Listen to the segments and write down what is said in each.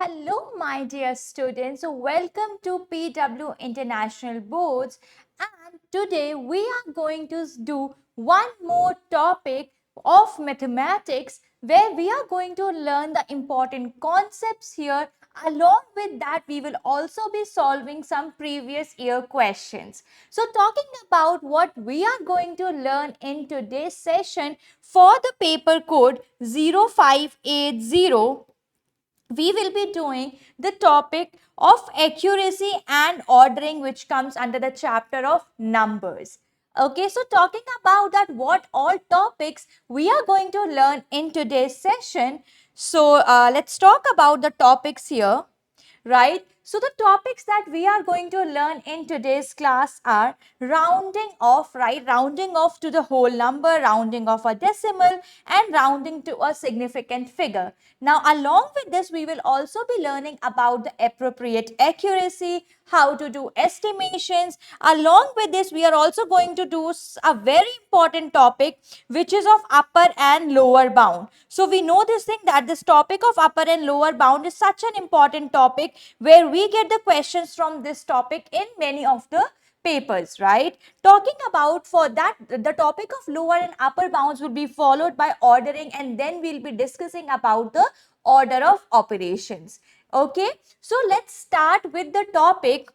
Hello, my dear students. Welcome to PW International Boards. And today we are going to do one more topic of mathematics where we are going to learn the important concepts here. Along with that, we will also be solving some previous year questions. So, talking about what we are going to learn in today's session for the paper code 0580, we will be doing the topic of accuracy and ordering, which comes under the chapter of numbers. Okay, so talking about that, what all topics we are going to learn in today's session. So let's talk about the topics here, right? So the topics that we are going to learn in today's class are rounding off, right? Rounding off to the whole number, rounding off a decimal, and rounding to a significant figure. Now, along with this, we will also be learning about the appropriate accuracy, how to do estimations. Along with this, we are also going to do a very important topic, which is of upper and lower bound. So we know this thing, that this topic of upper and lower bound is such an important topic where we get the questions from this topic in many of the papers, right? Talking about, for that, the topic of lower and upper bounds will be followed by ordering, and then we'll be discussing about the order of operations. Okay, so let's start with the topic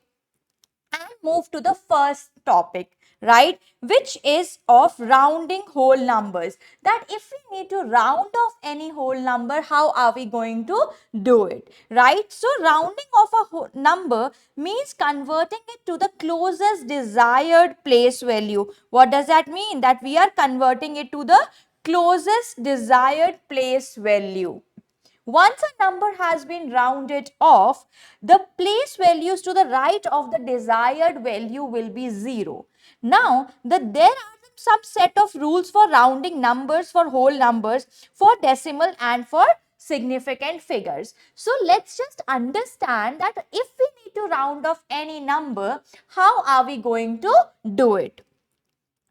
and move to the first topic, right, which is of rounding whole numbers. That if we need to round off any whole number, how are we going to do it, right? So rounding off a whole number means converting it to the closest desired place value. What does that mean? That we are converting it to the closest desired place value. Once a number has been rounded off, the place values to the right of the desired value will be 0. Now, there are some set of rules for rounding numbers, for whole numbers, for decimal and for significant figures. So, let's just understand that if we need to round off any number, how are we going to do it?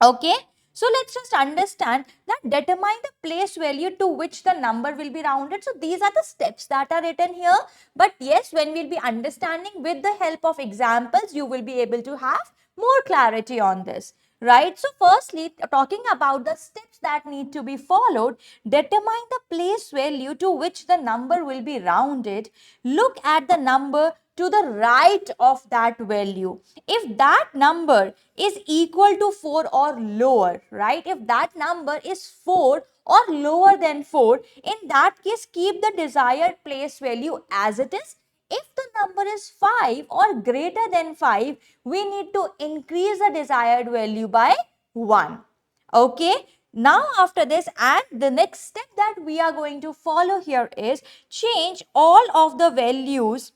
Okay, so let's just understand that determine the place value to which the number will be rounded. So these are the steps that are written here. But yes, when we'll be understanding with the help of examples, you will be able to have more clarity on this, right? So firstly, talking about the steps that need to be followed, determine the place value to which the number will be rounded. Look at the number to the right of that value. If that number is equal to 4 or lower, right? If that number is 4 or lower than 4, in that case, keep the desired place value as it is. If the number is 5 or greater than 5, we need to increase the desired value by 1. Okay. Now after this, and the next step that we are going to follow here is change all of the values.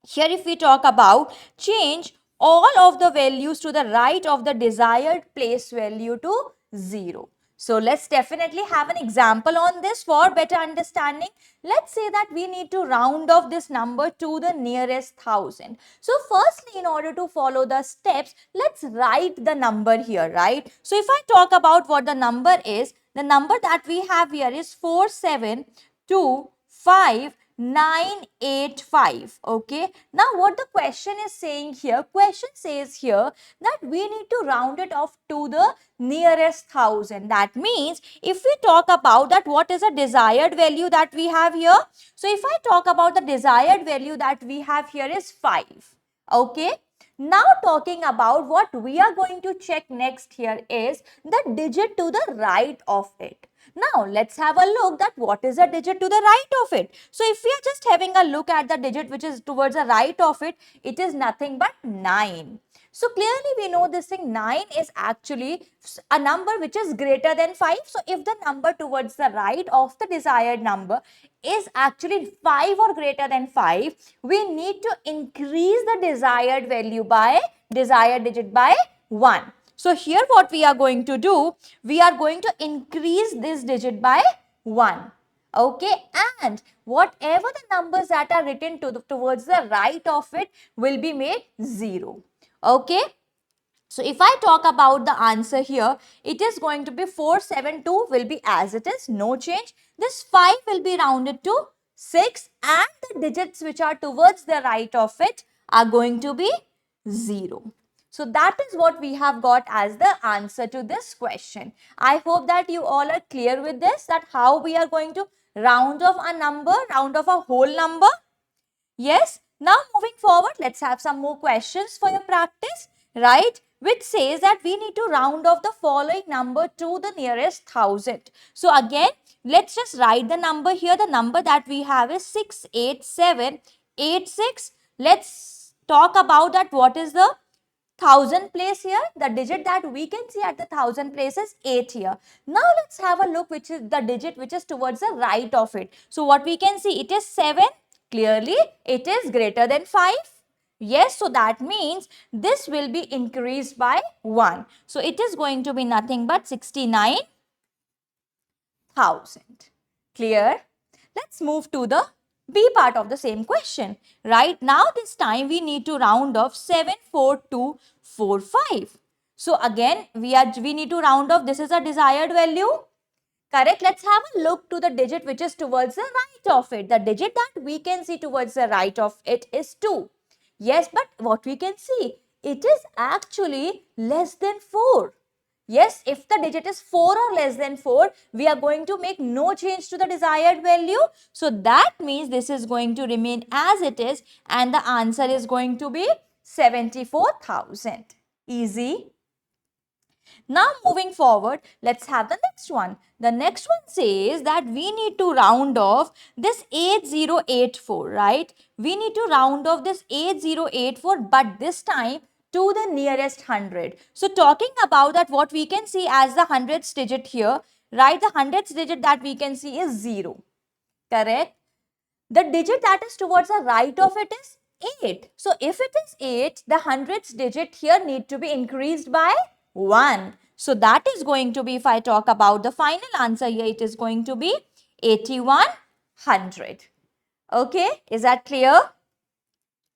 Here if we talk about, change all of the values to the right of the desired place value to 0. So let's definitely have an example on this for better understanding. Let's say that we need to round off this number to the nearest 1000. So firstly, in order to follow the steps, let's write the number here, right? So if I talk about what the number is, the number that we have here is 4725985. Okay, now what the question is saying here, question says here that we need to round it off to the nearest 1000. That means if we talk about that, what is a desired value that we have here? So if I talk about the desired value that we have here is 5. Okay, now talking about what we are going to check next here is the digit to the right of it. Now let's have a look that what is the digit to the right of it. So if we are just having a look at the digit which is towards the right of it, it is nothing but 9. So clearly we know this thing, 9 is actually a number which is greater than 5. So if the number towards the right of the desired number is actually 5 or greater than 5, we need to increase the desired value by desired digit by 1. So here what we are going to do, we are going to increase this digit by 1. Okay, and whatever the numbers that are written towards the right of it will be made 0. Okay, so if I talk about the answer here, it is going to be 472 will be as it is, no change. This 5 will be rounded to 6 and the digits which are towards the right of it are going to be 0. So that is what we have got as the answer to this question. I hope that you all are clear with this, that how we are going to round off a number, round off a whole number. Yes. Now moving forward, let's have some more questions for your practice, right? Which says that we need to round off the following number to the nearest 1000. So again, let's just write the number here. The number that we have is 68786. Let's talk about that. What is the 1000 place here? The digit that we can see at the 1000 place is 8 here. Now let's have a look which is the digit which is towards the right of it. So what we can see, it is 7. Clearly, it is greater than 5. Yes, so that means this will be increased by 1. So it is going to be nothing but 69,000. Clear? Let's move to the B part of the same question. Right now, this time we need to round off 74245. So again, we need to round off. This is a desired value. Correct. Let's have a look to the digit which is towards the right of it. The digit that we can see towards the right of it is 2. Yes, but what we can see, it is actually less than 4. Yes, if the digit is 4 or less than 4, we are going to make no change to the desired value. So that means this is going to remain as it is and the answer is going to be 74,000. Easy. Now moving forward, let's have the next one. The next one says that we need to round off this 8084, right? We need to round off this 8084, but this time to the nearest 100. So talking about that, what we can see as the hundredths digit here, right? The hundredths digit that we can see is 0. Correct? The digit that is towards the right of it is 8. So if it is 8, the hundredths digit here need to be increased by 1. So that is going to be, if I talk about the final answer here, it is going to be 8100. Okay, is that clear?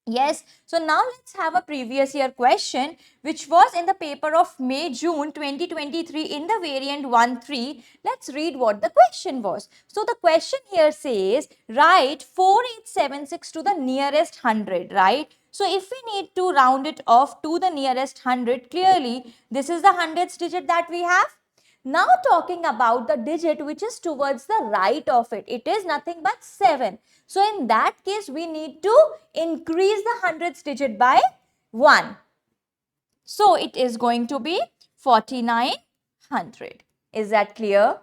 Yes. So now let's have a previous year question which was in the paper of May-June 2023 in the variant 1-3. Let's read what the question was. So the question here says, write 4876 to the nearest 100, right? So if we need to round it off to the nearest 100, clearly this is the hundredths digit that we have. Now talking about the digit which is towards the right of it, it is nothing but 7. So in that case, we need to increase the hundredths digit by 1. So it is going to be 4900. Is that clear?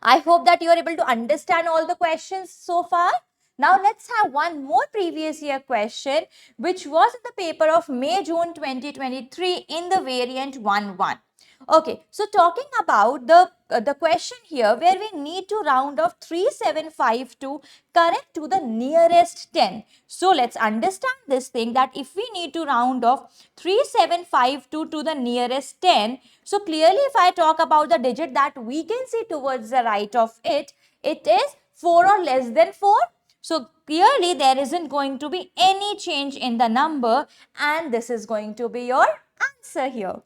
I hope that you are able to understand all the questions so far. Now let's have one more previous year question which was in the paper of May-June 2023 in the variant 1-1. Okay, so talking about the question here where we need to round off 3752 correct to the nearest 10. So let's understand this thing, that if we need to round off 3752 to the nearest 10, so clearly if I talk about the digit that we can see towards the right of it, it is 4 or less than 4. So clearly there isn't going to be any change in the number and this is going to be your answer here.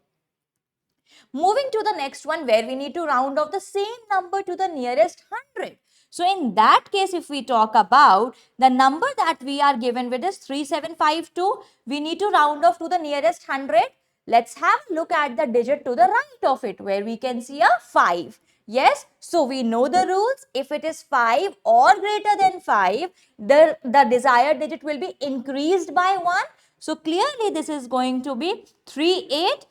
Moving to the next one where we need to round off the same number to the nearest 100. So in that case, if we talk about the number that we are given with is 3752, we need to round off to the nearest 100. Let's have a look at the digit to the right of it where we can see a 5. Yes, so we know the rules. If it is 5 or greater than 5, the desired digit will be increased by 1. So clearly this is going to be 38.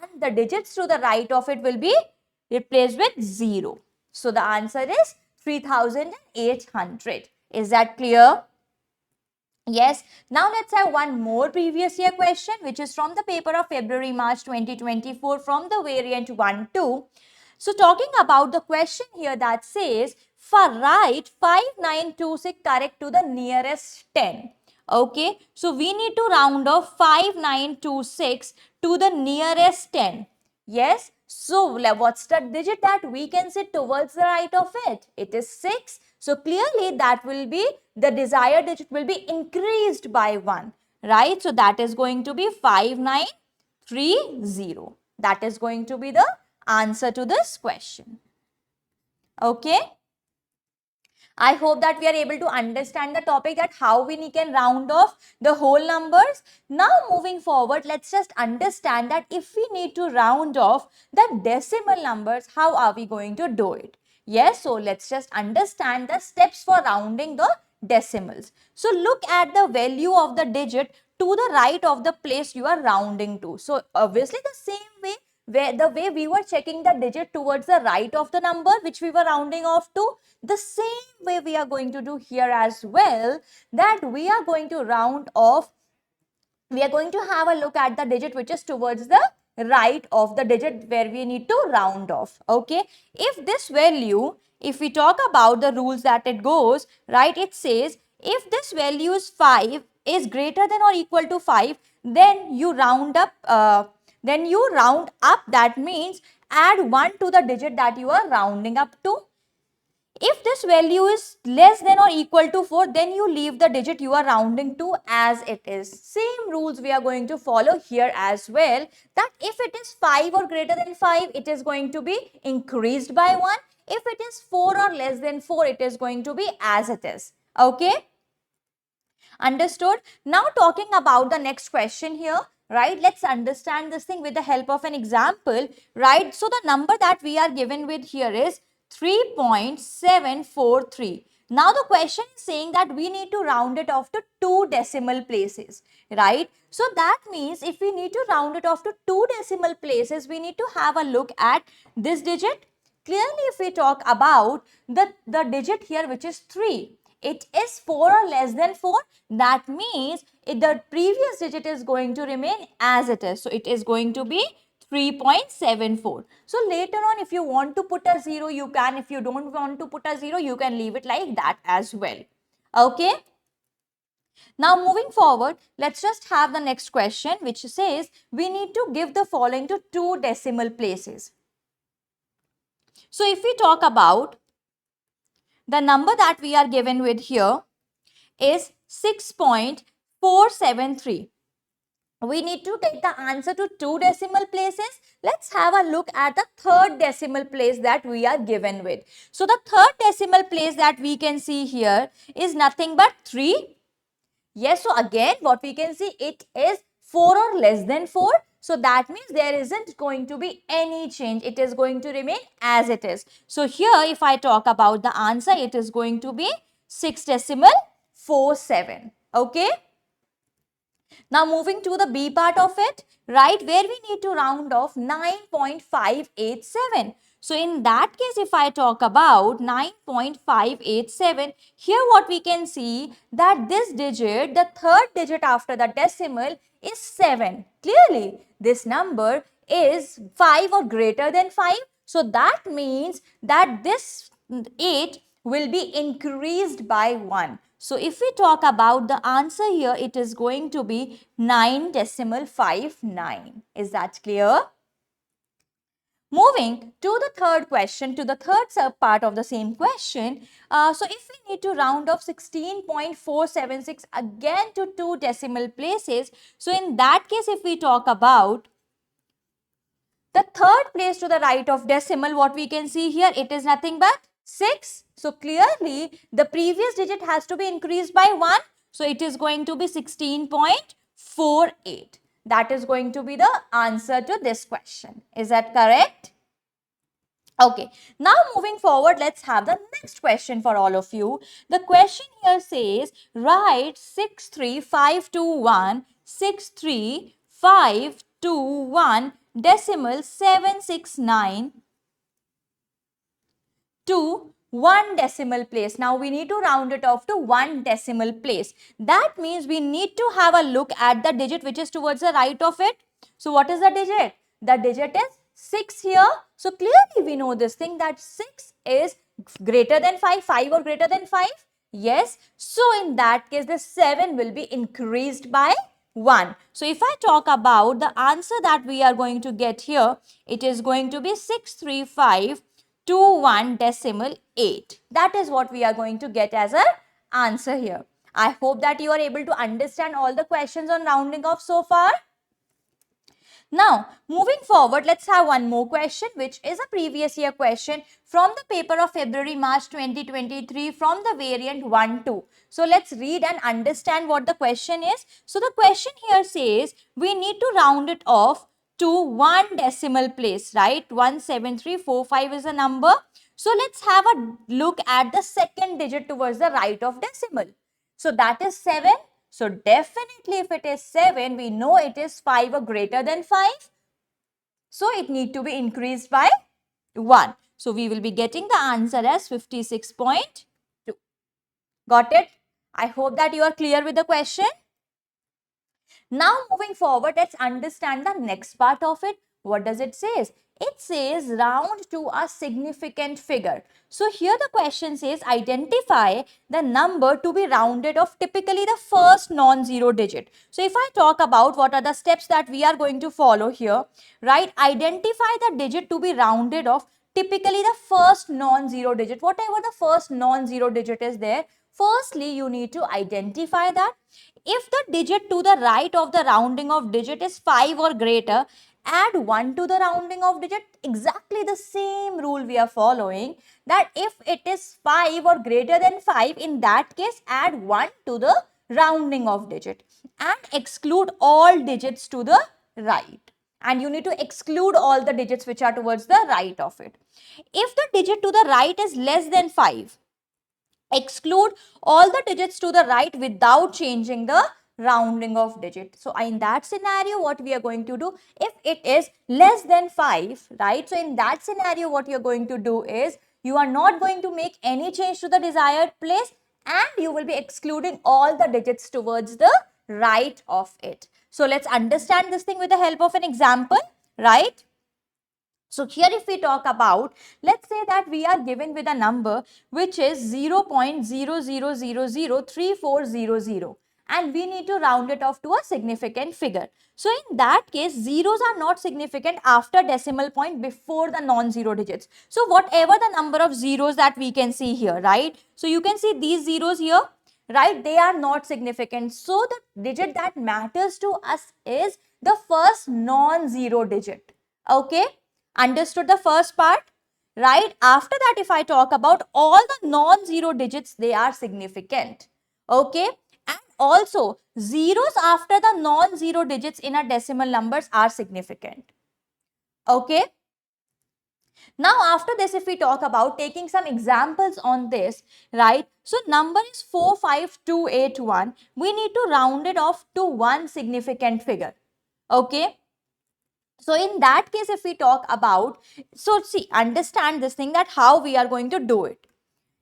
And the digits to the right of it will be replaced with 0. So the answer is 3800. Is that clear? Yes. Now let's have one more previous year question which is from the paper of February-March 2024 from the variant 1-2. So talking about the question here that says, for write 5926 correct to the nearest 10. Okay, so we need to round off 5926 to the nearest 10. Yes, so what's the digit that we can see towards the right of it? It is 6. So clearly that will be, the desired digit will be increased by 1. Right, so that is going to be 5930. That is going to be the answer to this question. Okay. I hope that we are able to understand the topic, that how we can round off the whole numbers. Now moving forward, let's just understand that if we need to round off the decimal numbers, how are we going to do it? Yes, so let's just understand the steps for rounding the decimals. So look at the value of the digit to the right of the place you are rounding to. So obviously the same way, where the way we were checking the digit towards the right of the number which we were rounding off to, the same way we are going to do here as well, that we are going to round off, we are going to have a look at the digit which is towards the right of the digit where we need to round off. Okay, if this value, if we talk about the rules that it goes, right, it says if this value is 5 is greater than or equal to 5, then you round up, that means add 1 to the digit that you are rounding up to. If this value is less than or equal to 4, then you leave the digit you are rounding to as it is. Same rules we are going to follow here as well, that if it is 5 or greater than 5, it is going to be increased by 1. If it is 4 or less than 4, it is going to be as it is. Okay? Understood? Now talking about the next question here, right? Let's understand this thing with the help of an example, right? So the number that we are given with here is 3.743. Now the question is saying that we need to round it off to 2 decimal places, right? So that means if we need to round it off to 2 decimal places, we need to have a look at this digit. Clearly, if we talk about the digit here, which is 3, it is 4 or less than 4, that means the previous digit is going to remain as it is. So it is going to be 3.74. So later on, if you want to put a 0, you can. If you don't want to put a 0, you can leave it like that as well. Okay. Now moving forward, let's just have the next question, which says we need to give the following to 2 decimal places. So if we talk about the number that we are given with here is 6.473. We need to take the answer to 2 decimal places. Let's have a look at the third decimal place that we are given with. So the third decimal place that we can see here is nothing but 3. Yes, so again what we can see, it is 4 or less than 4. So that means there isn't going to be any change. It is going to remain as it is. So here if I talk about the answer, it is going to be 6.47. Okay. Now moving to the B part of it, right, where we need to round off 9.587. So in that case, if I talk about 9.587, here what we can see, that this digit, the third digit after the decimal, is 7. Clearly, this number is 5 or greater than 5. So that means that this 8 will be increased by 1. So if we talk about the answer here, it is going to be 9.59. Is that clear? Moving to the third question, to the third part of the same question. So if we need to round off 16.476 again to 2 decimal places. So in that case, if we talk about the third place to the right of decimal, what we can see here, it is nothing but 6. So clearly the previous digit has to be increased by 1. So it is going to be 16.48. That is going to be the answer to this question. Is that correct? Okay, now moving forward, let's have the next question for all of you. The question here says, write 63521, 63521 decimal 769 to 1 decimal place. Now we need to round it off to 1 decimal place. That means we need to have a look at the digit which is towards the right of it. So what is the digit? The digit is 6 here. So clearly we know this thing, that 6 is greater than 5, 5 or greater than 5. Yes. So in that case, the 7 will be increased by 1. So if I talk about the answer that we are going to get here, it is going to be 63521 decimal 8. That is what we are going to get as an answer here. I hope that you are able to understand all the questions on rounding off so far. Now, moving forward, let's have one more question, which is a previous year question from the paper of February-March 2023 from the variant 1-2. So, let's read and understand what the question is. So, the question here says we need to round it off to one decimal place, right? 17345 is a number. So, let's have a look at the second digit towards the right of decimal. So, that is 7. So, definitely if it is 7, we know it is 5 or greater than 5. So, it need to be increased by 1. So, we will be getting the answer as 56.2. Got it? I hope that you are clear with the question. Now, moving forward, let's understand the next part of it. What does it say? It says round to a significant figure. So, here the question says identify the number to be rounded off, typically the first non-zero digit. So, if I talk about what are the steps that we are going to follow here, right? Identify the digit to be rounded off, typically the first non-zero digit. Whatever the first non-zero digit is there, firstly, you need to identify that. If the digit to the right of the rounding of digit is 5 or greater, add 1 to the rounding of digit. Exactly the same rule we are following, that if it is 5 or greater than 5, in that case add 1 to the rounding of digit and exclude all digits to the right. And you need to exclude all the digits which are towards the right of it. If the digit to the right is less than 5, exclude all the digits to the right without changing the rounding of digit. So, in that scenario, what we are going to do, if it is less than 5, right? So, in that scenario, what you are going to do is, you are not going to make any change to the desired place and you will be excluding all the digits towards the right of it. So, let's understand this thing with the help of an example, right? So, here if we talk about, let's say that we are given with a number which is 0.00003400 and we need to round it off to a significant figure. So, in that case, zeros are not significant after decimal point before the non-zero digits. So, whatever the number of zeros that we can see here, right? So, you can see these zeros here, right? They are not significant. So, the digit that matters to us is the first non-zero digit. Okay? Understood the first part, right? After that, if I talk about all the non-zero digits, they are significant. Okay? And also, zeros after the non-zero digits in a decimal numbers are significant. Okay? Now, after this, if we talk about taking some examples on this, right? So, number is 45281. We need to round it off to one significant figure. Okay? So, in that case, if we talk about, so see, understand this thing that how we are going to do it.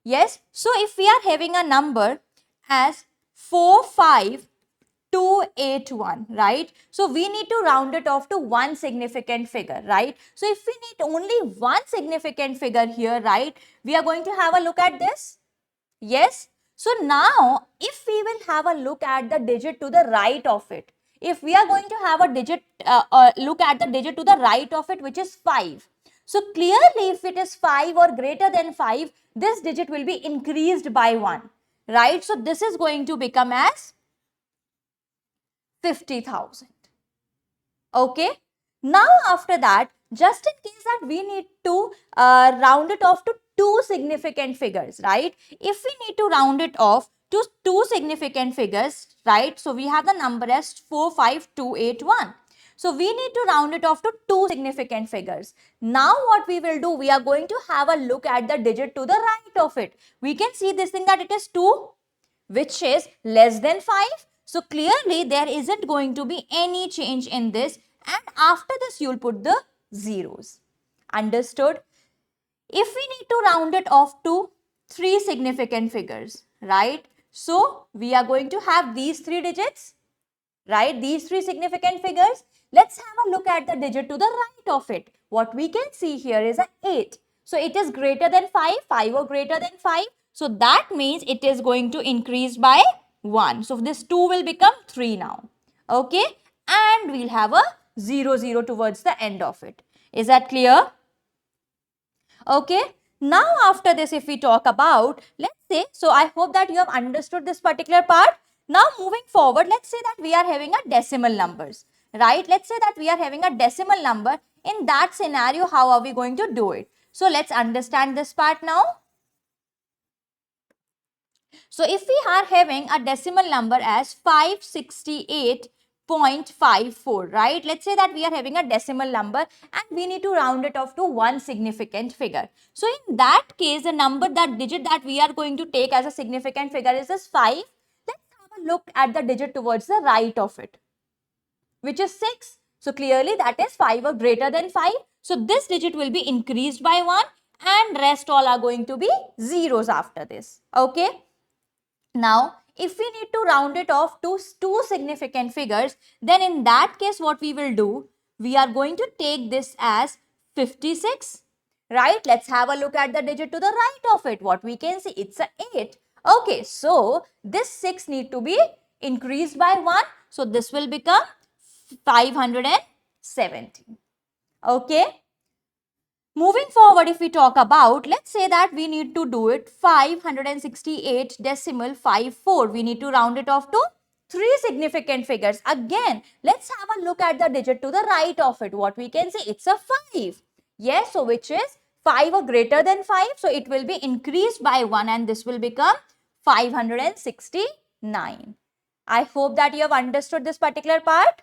Yes. So, if we are having a number as 45281, right? So, we need to round it off to one significant figure, right? So, if we need only one significant figure here, right? We are going to have a look at this. Yes. So, now if we will have a look at the digit to the right of it, if we are going to have a digit, look at the digit to the right of it, which is 5. So, clearly if it is 5 or greater than 5, this digit will be increased by 1, right? So, this is going to become as 50,000. Okay. Now, after that, just in case that we need to round it off to two significant figures, right? If we need to round it off to two significant figures, right? So, we have the number as 45281. So, we need to round it off to two significant figures. Now, what we will do, we are going to have a look at the digit to the right of it. We can see this thing that it is 2, which is less than 5. So, clearly there isn't going to be any change in this, and after this you will put the zeros. Understood? If we need to round it off to three significant figures, right? So, we are going to have these three digits, right? These three significant figures. Let's have a look at the digit to the right of it. What we can see here is an 8. So, it is greater than 5, 5 or greater than 5. So, that means it is going to increase by 1. So, this 2 will become 3 now. Okay? And we'll have a 0, 0 towards the end of it. Is that clear? Okay. Now, after this, if we talk about, let's say, so I hope that you have understood this particular part. Now, moving forward, let's say that we are having a decimal numbers, right? Let's say that we are having a decimal number. In that scenario, how are we going to do it? So let's understand this part now. So if we are having a decimal number as 568.54, right? Let's say that we are having a decimal number and we need to round it off to one significant figure. So in that case, the number, that digit that we are going to take as a significant figure is this 5. Let's have a look at the digit towards the right of it, which is 6. So clearly that is 5 or greater than 5. So this digit will be increased by 1 and rest all are going to be zeros after this. Okay. Now, if we need to round it off to two significant figures, then in that case, what we will do, we are going to take this as 56, right? Let's have a look at the digit to the right of it. What we can see, it's a 8. Okay, so this 6 need to be increased by 1. So this will become 570. Okay. Moving forward, if we talk about, let's say that we need to do it 568.54. We need to round it off to three significant figures. Again, let's have a look at the digit to the right of it. What we can see, it's a 5. Yes, so which is 5 or greater than 5. So it will be increased by 1 and this will become 569. I hope that you have understood this particular part.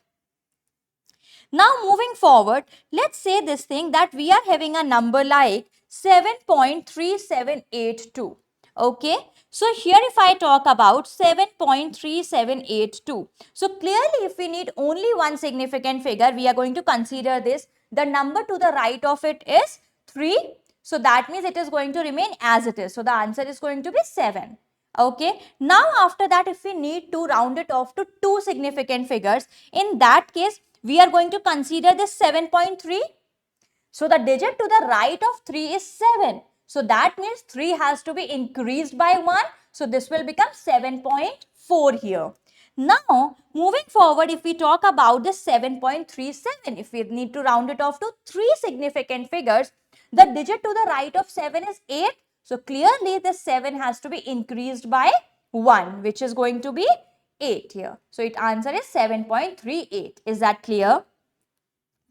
Now moving forward, let's say this thing that we are having a number like 7.3782. Okay. So here if I talk about 7.3782. So clearly if we need only one significant figure, we are going to consider this. The number to the right of it is 3. So that means it is going to remain as it is. So the answer is going to be 7. Okay. Now after that, if we need to round it off to two significant figures, in that case, we are going to consider this 7.3. So the digit to the right of 3 is 7. So that means 3 has to be increased by 1. So this will become 7.4 here. Now, moving forward, if we talk about this 7.37, if we need to round it off to three significant figures, the digit to the right of 7 is 8. So clearly this 7 has to be increased by 1, which is going to be 8 here. So its answer is 7.38. Is that clear?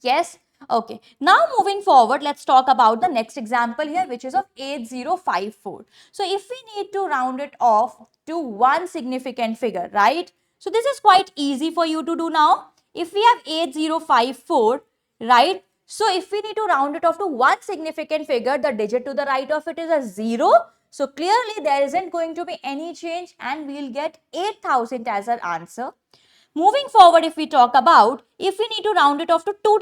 Yes. Okay. Now moving forward, let's talk about the next example here, which is of 8054. So if we need to round it off to one significant figure, right? So this is quite easy for you to do now. If we have 8054, right? So if we need to round it off to one significant figure, the digit to the right of it is a 0. So clearly there isn't going to be any change and we'll get 8000 as our answer. Moving forward, if we talk about, if we need to round it off to two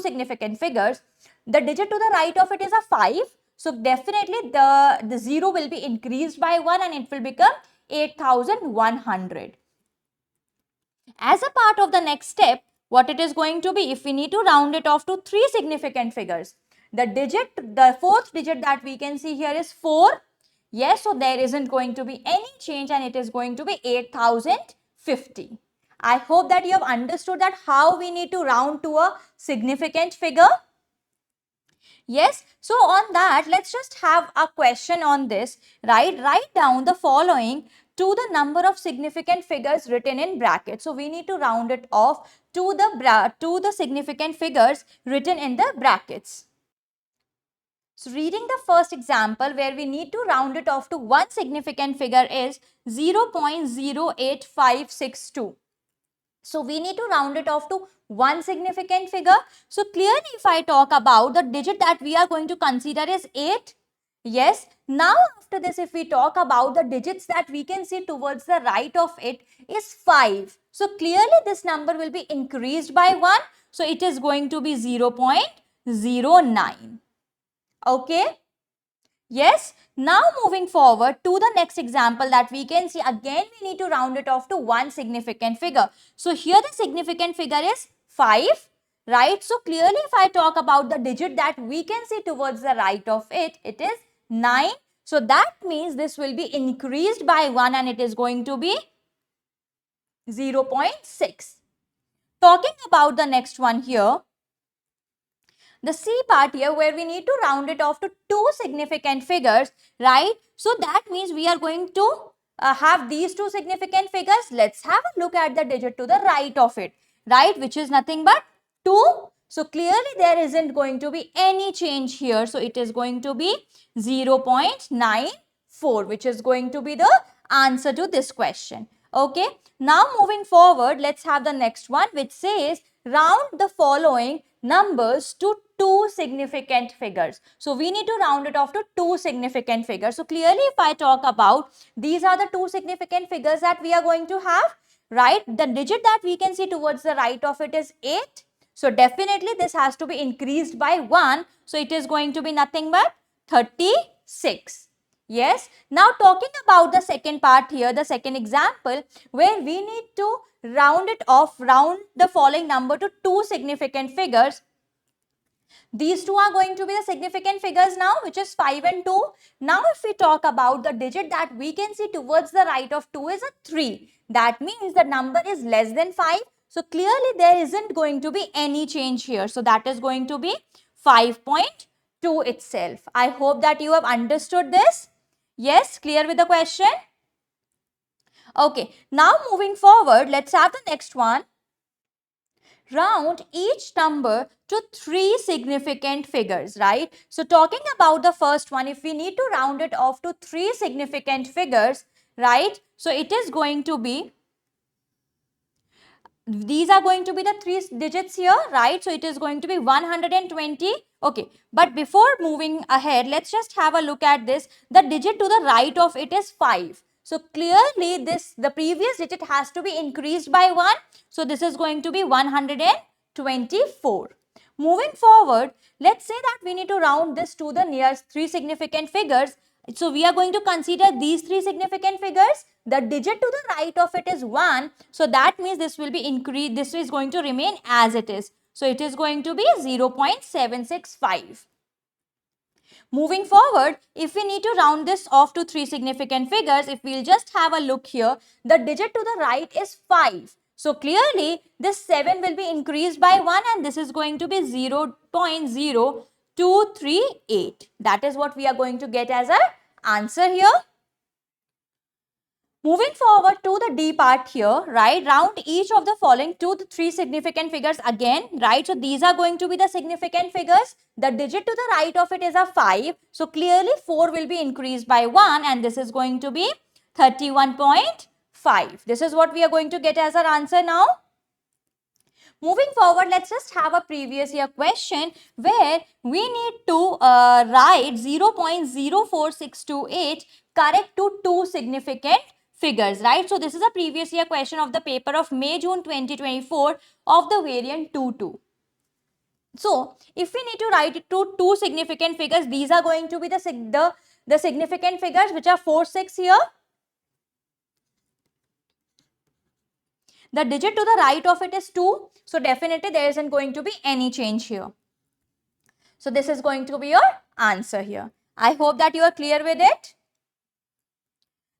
significant figures, the digit to the right of it is a 5. So definitely the 0 will be increased by 1 and it will become 8100. As a part of the next step, what it is going to be, if we need to round it off to three significant figures, the fourth digit that we can see here is 4. Yes, so there isn't going to be any change and it is going to be 8050. I hope that you have understood that how we need to round to a significant figure. Yes, so on that, let's just have a question on this, right? Write down the following to the number of significant figures written in brackets. So we need to round it off to the significant figures written in the brackets. So reading the first example where we need to round it off to one significant figure is 0.08562. So we need to round it off to one significant figure. So clearly if I talk about the digit that we are going to consider is 8. Yes. Now after this, if we talk about the digits that we can see towards the right of it is 5. So clearly this number will be increased by 1. So it is going to be 0.09. Okay. Yes. Now moving forward to the next example that we can see, again we need to round it off to one significant figure. So here the significant figure is 5, right? So clearly if I talk about the digit that we can see towards the right of it, it is 9. So that means this will be increased by 1 and it is going to be 0.6. Talking about the next one here, the C part here where we need to round it off to two significant figures, right? So that means we are going to have these two significant figures? Let's have a look at the digit to the right of it, right, which is nothing but 2. So clearly there isn't going to be any change here. So it is going to be 0.94, which is going to be the answer to this question. Okay. Now moving forward, let's have the next one, which says round the following numbers to two significant figures. So we need to round it off to two significant figures. So clearly if I talk about, these are the two significant figures that we are going to have, right? The digit that we can see towards the right of it is 8. So definitely this has to be increased by 1. So it is going to be nothing but 36. Yes. Now talking about the second part here, the second example, where we need to round it off, round the following number to two significant figures. These two are going to be the significant figures now, which is 5 and 2. Now if we talk about the digit that we can see towards the right of 2 is a 3. That means the number is less than 5. So clearly there isn't going to be any change here. So that is going to be 5.2 itself. I hope that you have understood this. Yes, clear with the question? Okay, now moving forward, let's have the next one. Round each number to three significant figures, right? So talking about the first one, if we need to round it off to three significant figures, right? So it is going to be, these are going to be the three digits here, right? So it is going to be 120. Okay, but before moving ahead, let's just have a look at this. The digit to the right of it is 5. So clearly the previous digit has to be increased by 1. So this is going to be 124. Moving forward, let's say that we need to round this to the nearest three significant figures. So we are going to consider these three significant figures. The digit to the right of it is 1. So that means this will be increased. This is going to remain as it is. So it is going to be 0.765. Moving forward, if we need to round this off to three significant figures, if we'll just have a look here, the digit to the right is 5. So clearly this 7 will be increased by 1 and this is going to be 0.0238. That is what we are going to get as our answer here. Moving forward to the D part here, right, round each of the following two to three significant figures again, right. So these are going to be the significant figures. The digit to the right of it is a 5. So clearly 4 will be increased by 1 and this is going to be 31.5. This is what we are going to get as our answer now. Moving forward, let's just have a previous year question where we need to write 0.04628 correct to two significant figures, right? So this is a previous year question of the paper of May-June 2024 of the variant 2-2. So if we need to write it to two significant figures, these are going to be the significant figures, which are 4, 6 here. The digit to the right of it is 2. So definitely there isn't going to be any change here. So this is going to be your answer here. I hope that you are clear with it.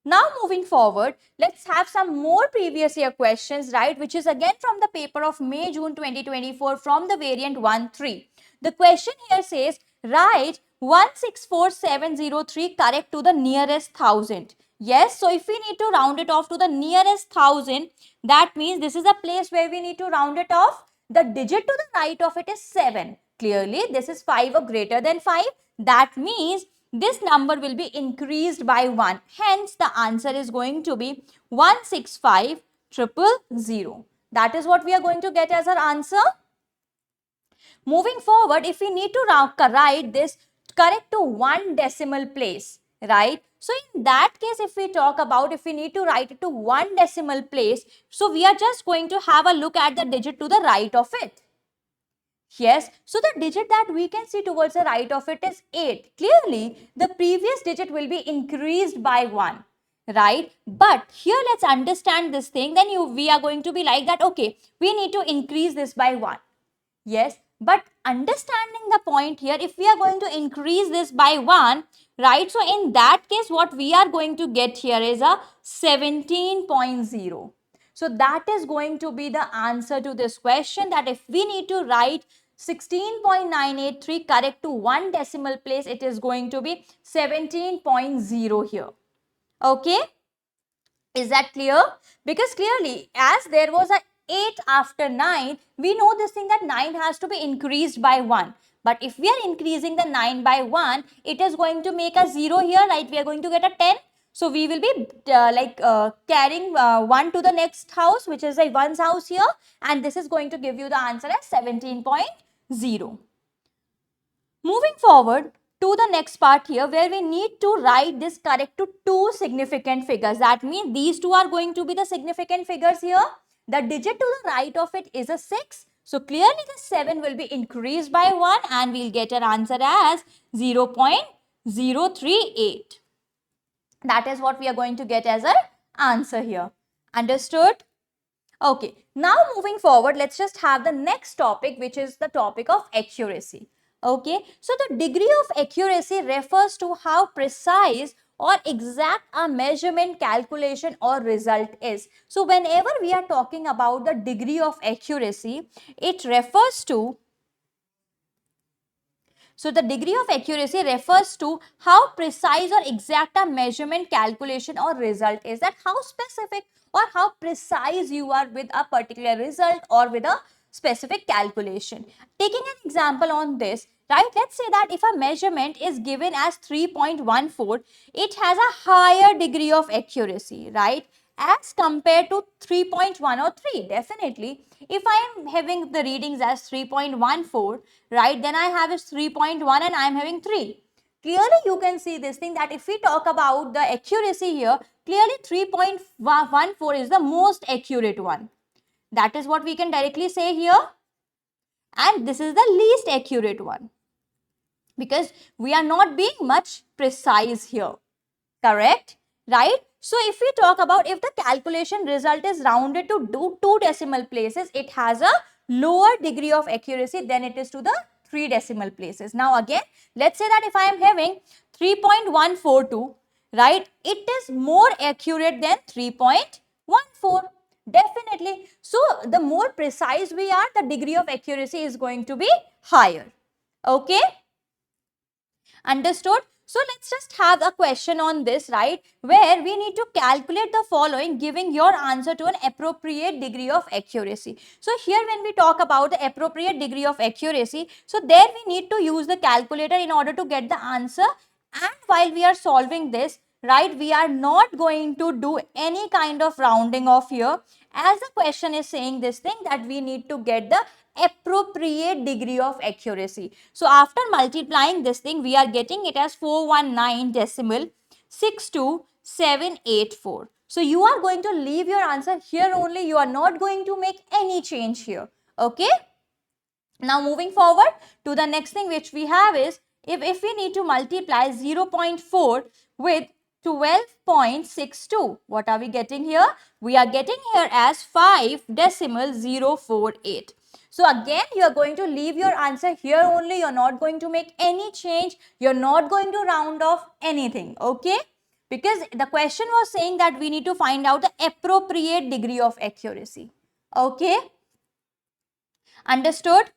Now moving forward, let's have some more previous year questions, right, which is again from the paper of May-June 2024 from the variant 1-3. The question here says, write 164703 correct to the nearest 1000. Yes, so if we need to round it off to the nearest 1000, that means this is a place where we need to round it off. The digit to the right of it is 7. Clearly, this is 5 or greater than 5. That means this number will be increased by 1. Hence, the answer is going to be 165000. That is what we are going to get as our answer. Moving forward, if we need to write this correct to one decimal place, right? So in that case, if we talk about, if we need to write it to one decimal place, so we are just going to have a look at the digit to the right of it. Yes, so the digit that we can see towards the right of it is 8. Clearly, the previous digit will be increased by 1, right? But here let's understand this thing. Then we are going to be like that, okay, we need to increase this by 1. Yes, but understanding the point here, if we are going to increase this by 1, right? So in that case, what we are going to get here is a 17.0. So that is going to be the answer to this question, that if we need to write 16.983 correct to one decimal place, it is going to be 17.0 here. Okay. Is that clear? Because clearly, as there was a 8 after 9, we know this thing that 9 has to be increased by 1. But if we are increasing the 9 by 1, it is going to make a 0 here, right? We are going to get a 10. So we will be carrying 1 to the next house, which is a 1's house here. And this is going to give you the answer as 17.0. Moving forward to the next part here, where we need to write this correct to two significant figures. That means these two are going to be the significant figures here. The digit to the right of it is a 6. So clearly the 7 will be increased by 1 and we'll get an answer as 0.038. That is what we are going to get as an answer here. Understood? Okay, now moving forward, let's just have the next topic, which is the topic of accuracy. Okay, so the degree of accuracy refers to how precise or exact a measurement, calculation or result is. So whenever we are talking about the degree of accuracy, it refers to the degree of accuracy refers to how precise or exact a measurement, calculation or result is. That how specific or how precise you are with a particular result or with a specific calculation. Taking an example on this, right? Let's say that if a measurement is given as 3.14, it has a higher degree of accuracy, right? As compared to 3.103. Definitely, if I am having the readings as 3.14, right, then I have is 3.1 and I am having 3. Clearly, you can see this thing that if we talk about the accuracy here, clearly 3.14 is the most accurate one. That is what we can directly say here. And this is the least accurate one, because we are not being much precise here. Correct? Right? So if we talk about if the calculation result is rounded to two decimal places, it has a lower degree of accuracy than it is to the 3 decimal places. Now again, let's say that if I am having 3.142, right, it is more accurate than 3.14. Definitely. So the more precise we are, the degree of accuracy is going to be higher. Okay? Understood? So let's just have a question on this, right, where we need to calculate the following, giving your answer to an appropriate degree of accuracy. So here when we talk about the appropriate degree of accuracy, so there we need to use the calculator in order to get the answer. And while we are solving this, right, we are not going to do any kind of rounding off here, as the question is saying this thing that we need to get the appropriate degree of accuracy. So after multiplying this thing, we are getting it as 419.62784. So you are going to leave your answer here only. You are not going to make any change here. Okay. Now moving forward to the next thing which we have is, if we need to multiply 0.4 with 12.62, what are we getting here? We are getting here as 5.048. So again, you are going to leave your answer here only. You are not going to make any change. You are not going to round off anything. Okay? Because the question was saying that we need to find out the appropriate degree of accuracy. Okay? Understood?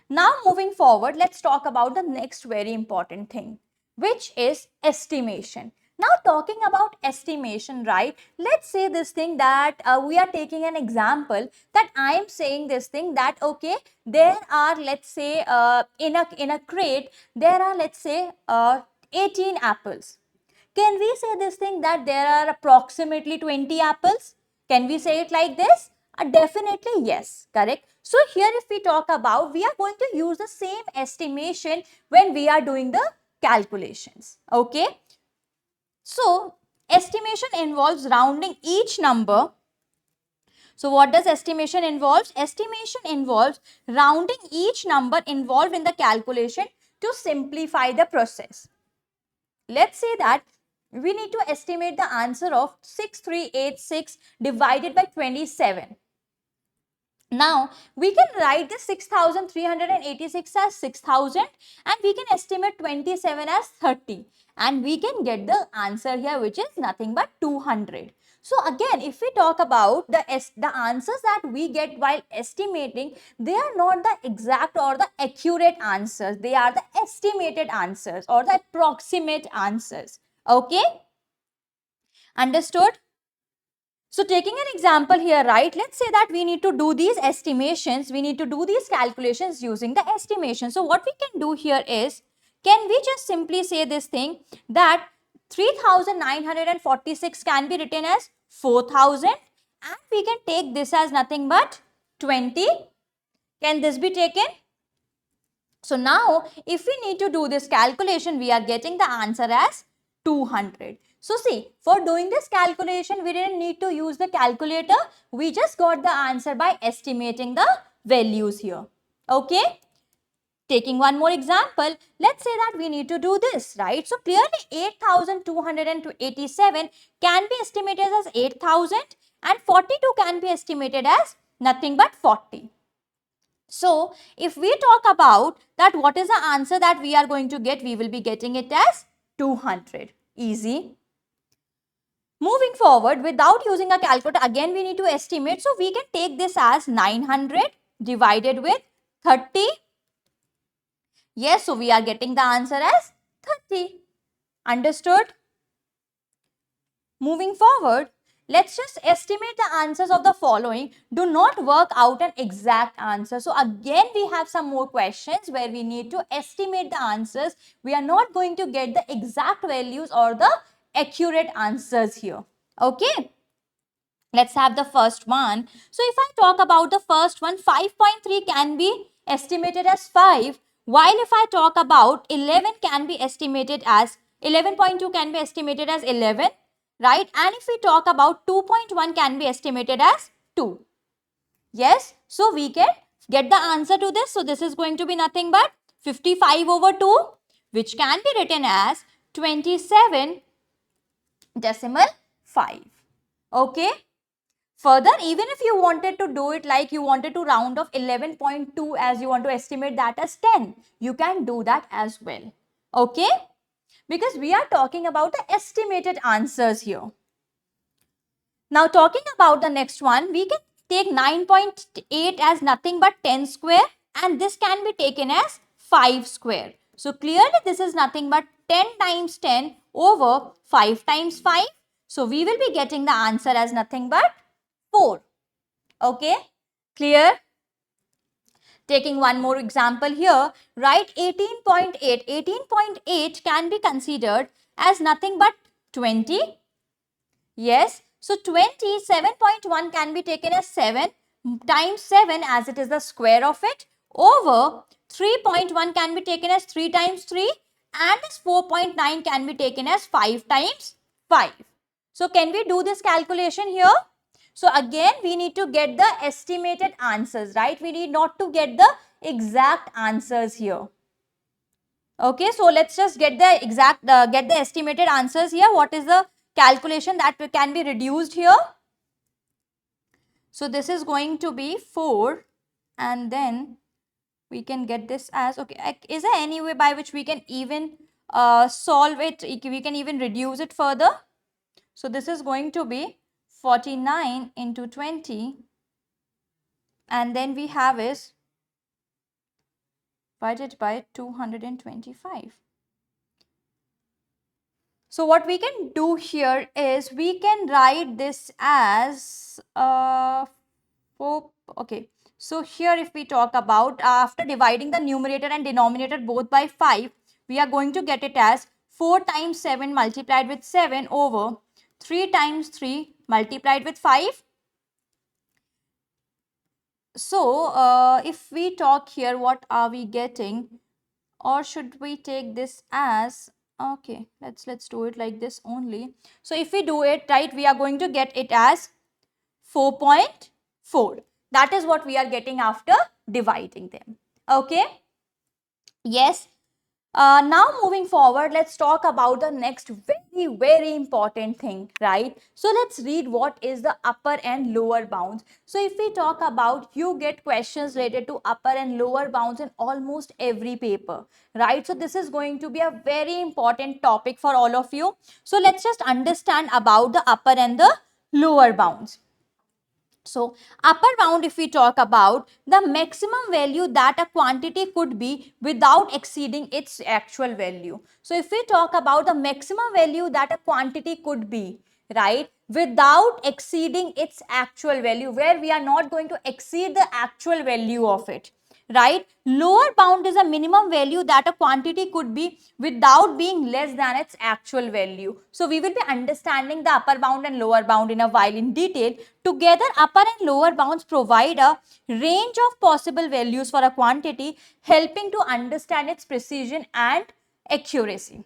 Now moving forward, let's talk about the next very important thing, which is estimation. Now talking about estimation, right, let's say this thing that we are taking an example that I am saying this thing that, okay, there are, let's say in a crate, there are, let's say 18 apples. Can we say this thing that there are approximately 20 apples? Can we say it like this? Definitely yes, correct. So here if we talk about, we are going to use the same estimation when we are doing the calculations. Okay. So estimation involves rounding each number. So what does estimation involve? Estimation involves rounding each number involved in the calculation to simplify the process. Let's say that we need to estimate the answer of 6386 divided by 27. Now, we can write the 6386 as 6000 and we can estimate 27 as 30 and we can get the answer here, which is nothing but 200. So again, if we talk about the answers that we get while estimating, they are not the exact or the accurate answers. They are the estimated answers or the approximate answers. Okay? Understood? So taking an example here, right, let's say that we need to do these estimations, we need to do these calculations using the estimation. So what we can do here is, can we just simply say this thing that 3946 can be written as 4000 and we can take this as nothing but 20. Can this be taken? So now if we need to do this calculation, we are getting the answer as 200. So see, for doing this calculation, we didn't need to use the calculator. We just got the answer by estimating the values here. Okay. Taking one more example, let's say that we need to do this, right? So clearly 8287 can be estimated as 8000 and 42 can be estimated as nothing but 40. So if we talk about that, what is the answer that we are going to get? We will be getting it as 200. Easy. Moving forward, without using a calculator, again we need to estimate. So we can take this as 900 divided with 30. Yes, so we are getting the answer as 30. Understood? Moving forward, let's just estimate the answers of the following. Do not work out an exact answer. So again, we have some more questions where we need to estimate the answers. We are not going to get the exact values or the accurate answers here. Okay. Let's have the first one. So if I talk about the first one, 5.3 can be estimated as 5. While if I talk about 11 can be estimated as 11.2 can be estimated as 11. Right? And if we talk about 2.1 can be estimated as 2. Yes. So we can get the answer to this. So this is going to be nothing but 55 over 2, which can be written as 27.5. Okay. Further, even if you wanted to do it like you wanted to round off 11.2 as you want to estimate that as 10, you can do that as well. Okay. Because we are talking about the estimated answers here. Now talking about the next one, we can take 9.8 as nothing but 10 square and this can be taken as 5 square. So clearly this is nothing but 10 times 10 over 5 times 5. So we will be getting the answer as nothing but 4. Okay, clear? Taking one more example here, write 18.8. 18.8 can be considered as nothing but 20. Yes, so 27.1 can be taken as 7 times 7 as it is the square of it over 3.1 can be taken as 3 times 3 and this 4.9 can be taken as 5 times 5. So can we do this calculation here? So again, we need to get the estimated answers, right? We need not to get the exact answers here. Okay, so let's just get the exact, get the estimated answers here. What is the calculation that can be reduced here? So this is going to be 4 and then we can get this as, okay, is there any way by which we can even solve it? We can even reduce it further. So this is going to be 49 into 20 and then we have is divided by 225. So what we can do here is we can write this as okay. So here if we talk about after dividing the numerator and denominator both by 5, we are going to get it as 4 times 7 multiplied with 7 over 3 times 3 multiplied with 5. So if we talk here, what are we getting? Or should we take this as, okay, let's do it like this only. So if we do it right, we are going to get it as 4.4. That is what we are getting after dividing them. Okay. Yes. Now moving forward, let's talk about the next very important thing, right? So let's read what is the upper and lower bounds. So if we talk about, you get questions related to upper and lower bounds in almost every paper, right? So this is going to be a very important topic for all of you. So let's just understand about the upper and the lower bounds. So upper bound, if we talk about the maximum value that a quantity could be without exceeding its actual value. So if we talk about the maximum value that a quantity could be, right, without exceeding its actual value, where we are not going to exceed the actual value of it, right? Lower bound is a minimum value that a quantity could be without being less than its actual value. So we will be understanding the upper bound and lower bound in a while in detail. Together, upper and lower bounds provide a range of possible values for a quantity, helping to understand its precision and accuracy.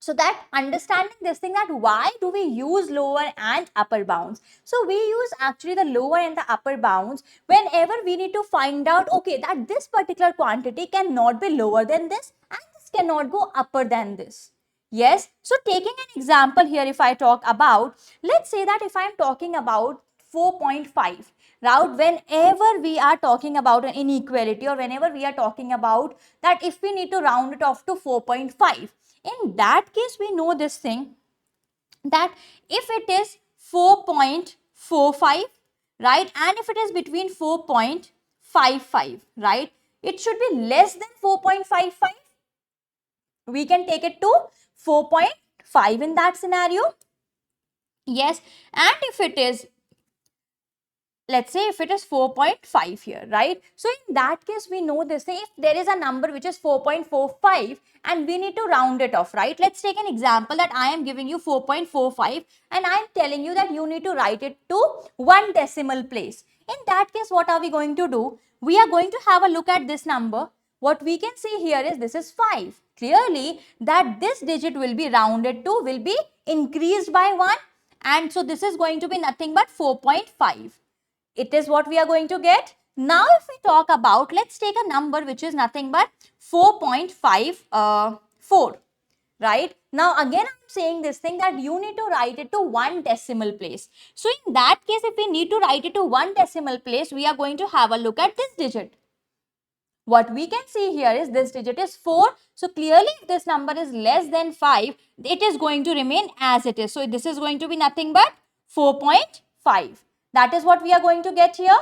So that understanding this thing, that why do we use lower and upper bounds? So we use actually the lower and the upper bounds whenever we need to find out, okay, that this particular quantity cannot be lower than this and this cannot go upper than this. Yes. So taking an example here, if I talk about, let's say that if I am talking about 4.5, right, whenever we are talking about an inequality, or whenever we are talking about that if we need to round it off to 4.5, in that case we know this thing, that if it is 4.45, right, and if it is between 4.55, right, it should be less than 4.55. We can take it to 4.5 in that scenario. Yes. And if it is, let's say if it is 4.5 here, right? So in that case, we know this thing, if there is a number which is 4.45 and we need to round it off, right? Let's take an example that I am giving you 4.45 and I am telling you that you need to write it to one decimal place. In that case, what are we going to do? We are going to have a look at this number. What we can see here is this is 5. Clearly that this digit will be rounded to, will be increased by 1, and so this is going to be nothing but 4.5. It is what we are going to get. Now if we talk about, let's take a number which is nothing but 4.54, right? Now again I'm saying this thing, that you need to write it to one decimal place. So in that case, if we need to write it to one decimal place, we are going to have a look at this digit. What we can see here is this digit is 4. So clearly if this number is less than 5, it is going to remain as it is. So this is going to be nothing but 4.5. That is what we are going to get here.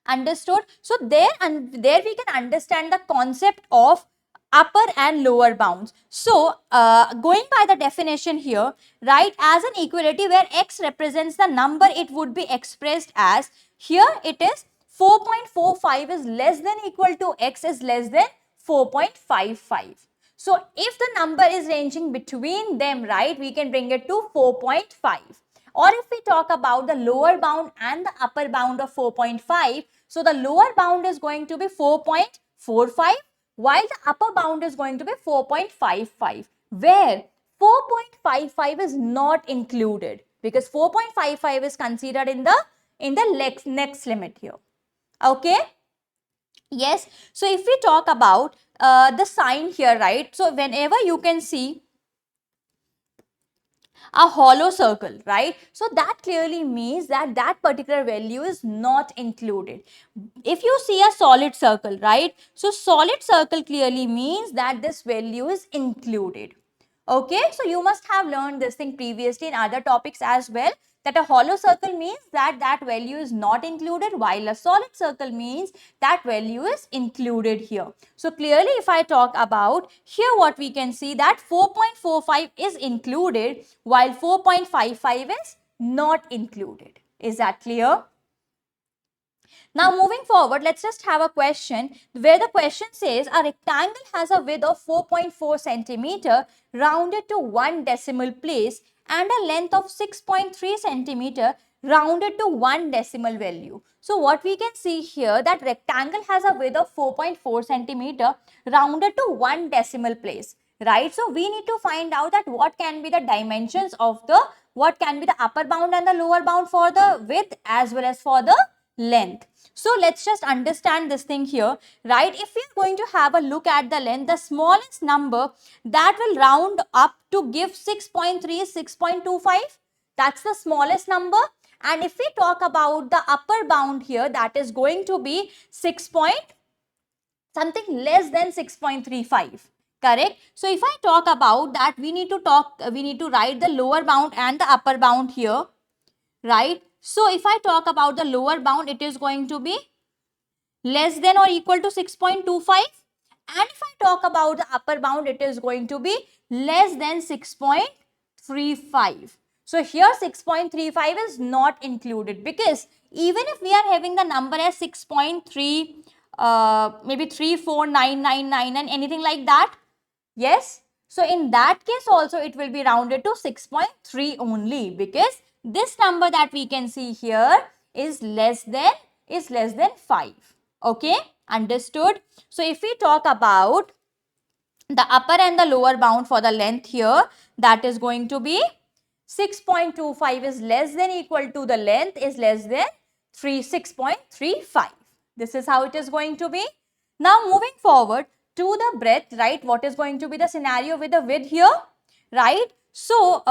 Understood? So there we can understand the concept of upper and lower bounds. So going by the definition here, right, as an equality where x represents the number, it would be expressed as, here it is 4.45 is less than equal to x is less than 4.55. So if the number is ranging between them, right, we can bring it to 4.5. Or if we talk about the lower bound and the upper bound of 4.5, so the lower bound is going to be 4.45 while the upper bound is going to be 4.55, where 4.55 is not included because 4.55 is considered in the next limit here. Okay. Yes. So if we talk about the sign here, right, so whenever you can see a hollow circle, right, so that clearly means that that particular value is not included. If you see a solid circle, right, so solid circle clearly means that this value is included. Okay, so you must have learned this thing previously in other topics as well, that a hollow circle means that that value is not included, while a solid circle means that value is included here. So clearly if I talk about here, what we can see that 4.45 is included while 4.55 is not included. Is that clear? Now moving forward, let's just have a question where the question says a rectangle has a width of 4.4 centimeter rounded to one decimal place and a length of 6.3 centimeter rounded to one decimal value. So what we can see here, that rectangle has a width of 4.4 centimeter rounded to one decimal place, right? So we need to find out that what can be the dimensions of what can be the upper bound and the lower bound for the width as well as for the length. So let's just understand this thing here, right? If we are going to have a look at the length, the smallest number that will round up to give 6.3 is 6.25. That's the smallest number. And if we talk about the upper bound here, that is going to be something less than 6.35. Correct? So if I talk about that, we need to write the lower bound and the upper bound here, right? So if I talk about the lower bound, it is going to be less than or equal to 6.25. And if I talk about the upper bound, it is going to be less than 6.35. So here 6.35 is not included, because even if we are having the number as 6.3, maybe 34999 and anything like that, yes. So in that case also it will be rounded to 6.3 only, because this number that we can see here is less than 5. Okay, understood? So if we talk about the upper and the lower bound for the length here, that is going to be 6.25 is less than equal to the length is less than 6.35. This is how it is going to be. Now moving forward to the breadth, right? What is going to be the scenario with the width here, right? So,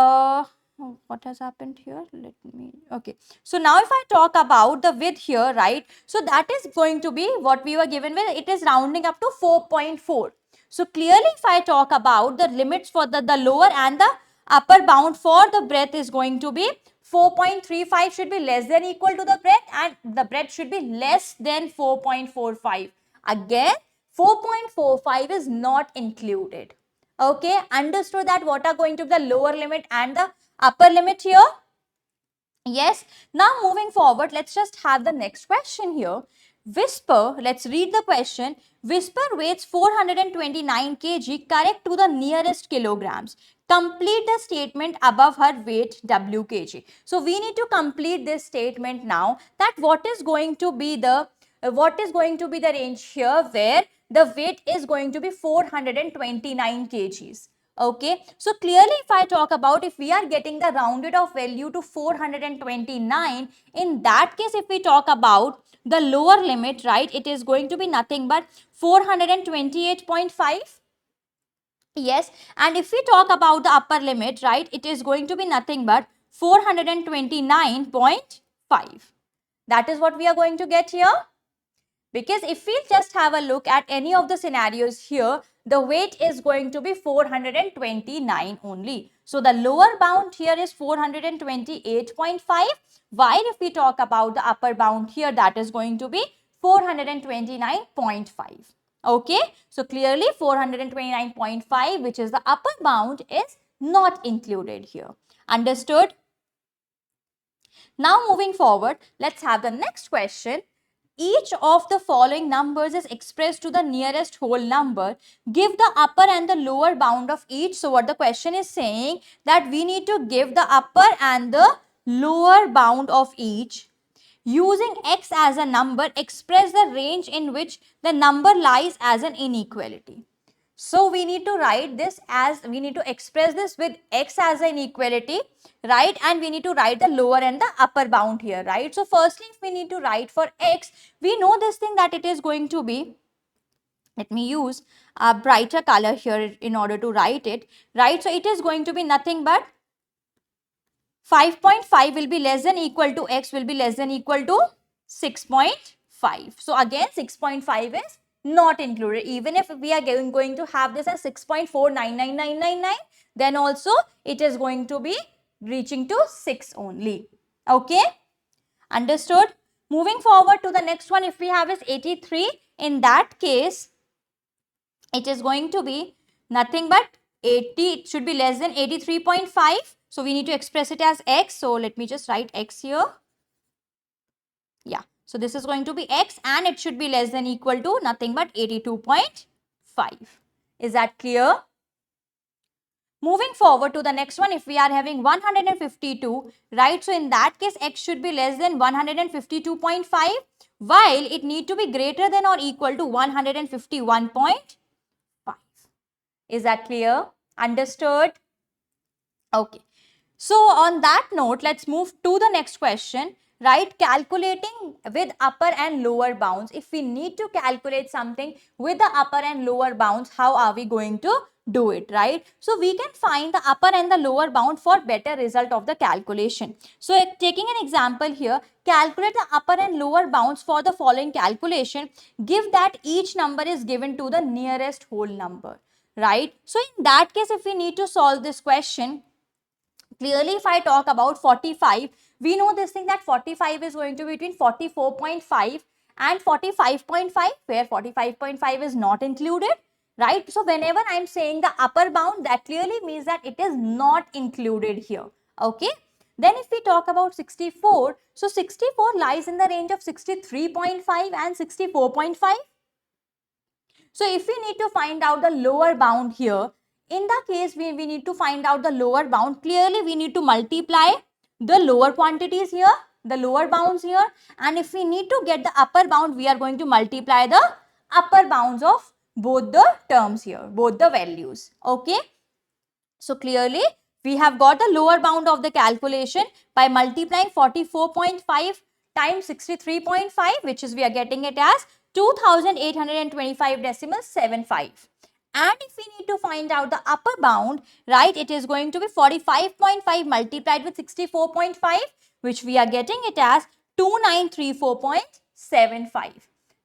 what has happened here? Let me, okay. So now if I talk about the width here, right? So that is going to be what we were given with, it is rounding up to 4.4. So clearly if I talk about the limits for the lower and the upper bound for the breadth is going to be 4.35 should be less than equal to the breadth, and the breadth should be less than 4.45. Again, 4.45 is not included. Okay, understood that what are going to be the lower limit and the upper limit here? Yes. Now moving forward, let's just have the next question here. Whisper, let's read the question. Whisper weighs 429 kg, correct to the nearest kilograms. Complete the statement above her weight W kg. So we need to complete this statement now, that what is going to be the range here where the weight is going to be 429 kgs. Okay, so clearly if I talk about, if we are getting the rounded off value to 429, in that case if we talk about the lower limit, right, it is going to be nothing but 428.5. Yes, and if we talk about the upper limit, right, it is going to be nothing but 429.5. That is what we are going to get here. Because if we just have a look at any of the scenarios here, the weight is going to be 429 only. So the lower bound here is 428.5, while if we talk about the upper bound here, that is going to be 429.5. Okay, so clearly 429.5, which is the upper bound, is not included here. Understood? Now moving forward, let's have the next question. Each of the following numbers is expressed to the nearest whole number. Give the upper and the lower bound of each. So what the question is saying, that we need to give the upper and the lower bound of each. Using x as a number, express the range in which the number lies as an inequality. So we need to write this as, we need to express this with x as an inequality, right? And we need to write the lower and the upper bound here, right? So firstly, if we need to write for x, we know this thing that it is going to be, let me use a brighter color here in order to write it, right? So it is going to be nothing but 5.5 will be less than equal to x will be less than equal to 6.5. So again 6.5 is not included. Even if we are going to have this as 6.499999, then also it is going to be reaching to 6 only. Okay, understood? Moving forward to the next one, if we have is 83, in that case it is going to be nothing but 80, it should be less than 83.5. So we need to express it as x. So let me just write x here. Yeah. So this is going to be x, and it should be less than equal to nothing but 82.5. Is that clear? Moving forward to the next one, if we are having 152, right? So in that case, x should be less than 152.5, while it need to be greater than or equal to 151.5. Is that clear? Understood? Okay. So on that note, let's move to the next question, right? Calculating with upper and lower bounds. If we need to calculate something with the upper and lower bounds, how are we going to do it, right? So we can find the upper and the lower bound for better result of the calculation. So taking an example here, calculate the upper and lower bounds for the following calculation. Give that each number is given to the nearest whole number, right? So in that case, if we need to solve this question, clearly, if I talk about 45, we know this thing that 45 is going to be between 44.5 and 45.5, where 45.5 is not included, right? So whenever I am saying the upper bound, that clearly means that it is not included here. Okay. Then if we talk about 64, so 64 lies in the range of 63.5 and 64.5. So if we need to find out the lower bound here, in the case we need to find out the lower bound, clearly we need to multiply the lower quantities here, the lower bounds here, and if we need to get the upper bound, we are going to multiply the upper bounds of both the terms here, both the values. Okay. So clearly we have got the lower bound of the calculation by multiplying 44.5 times 63.5, which is we are getting it as 2825.75. And if we need to find out the upper bound, right, it is going to be 45.5 multiplied with 64.5, which we are getting it as 2934.75.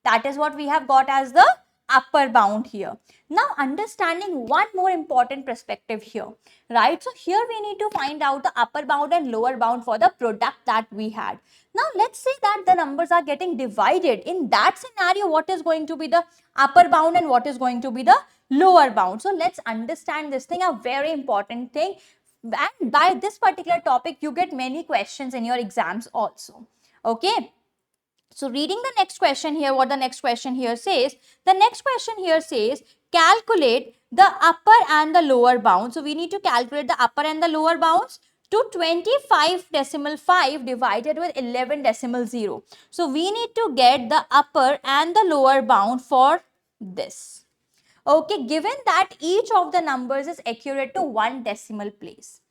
That is what we have got as the upper bound here. Now understanding one more important perspective here, right? So here we need to find out the upper bound and lower bound for the product that we had. Now let's say that the numbers are getting divided. In that scenario, what is going to be the upper bound and what is going to be the lower bound? So let's understand this thing, a very important thing. And by this particular topic, you get many questions in your exams also. Okay. So reading the next question here, what the next question here says, the next question here says, calculate the upper and the lower bound. So we need to calculate the upper and the lower bounds to 25.5 divided with 11.0. So we need to get the upper and the lower bound for this. Okay, given that each of the numbers is accurate to 1 decimal place.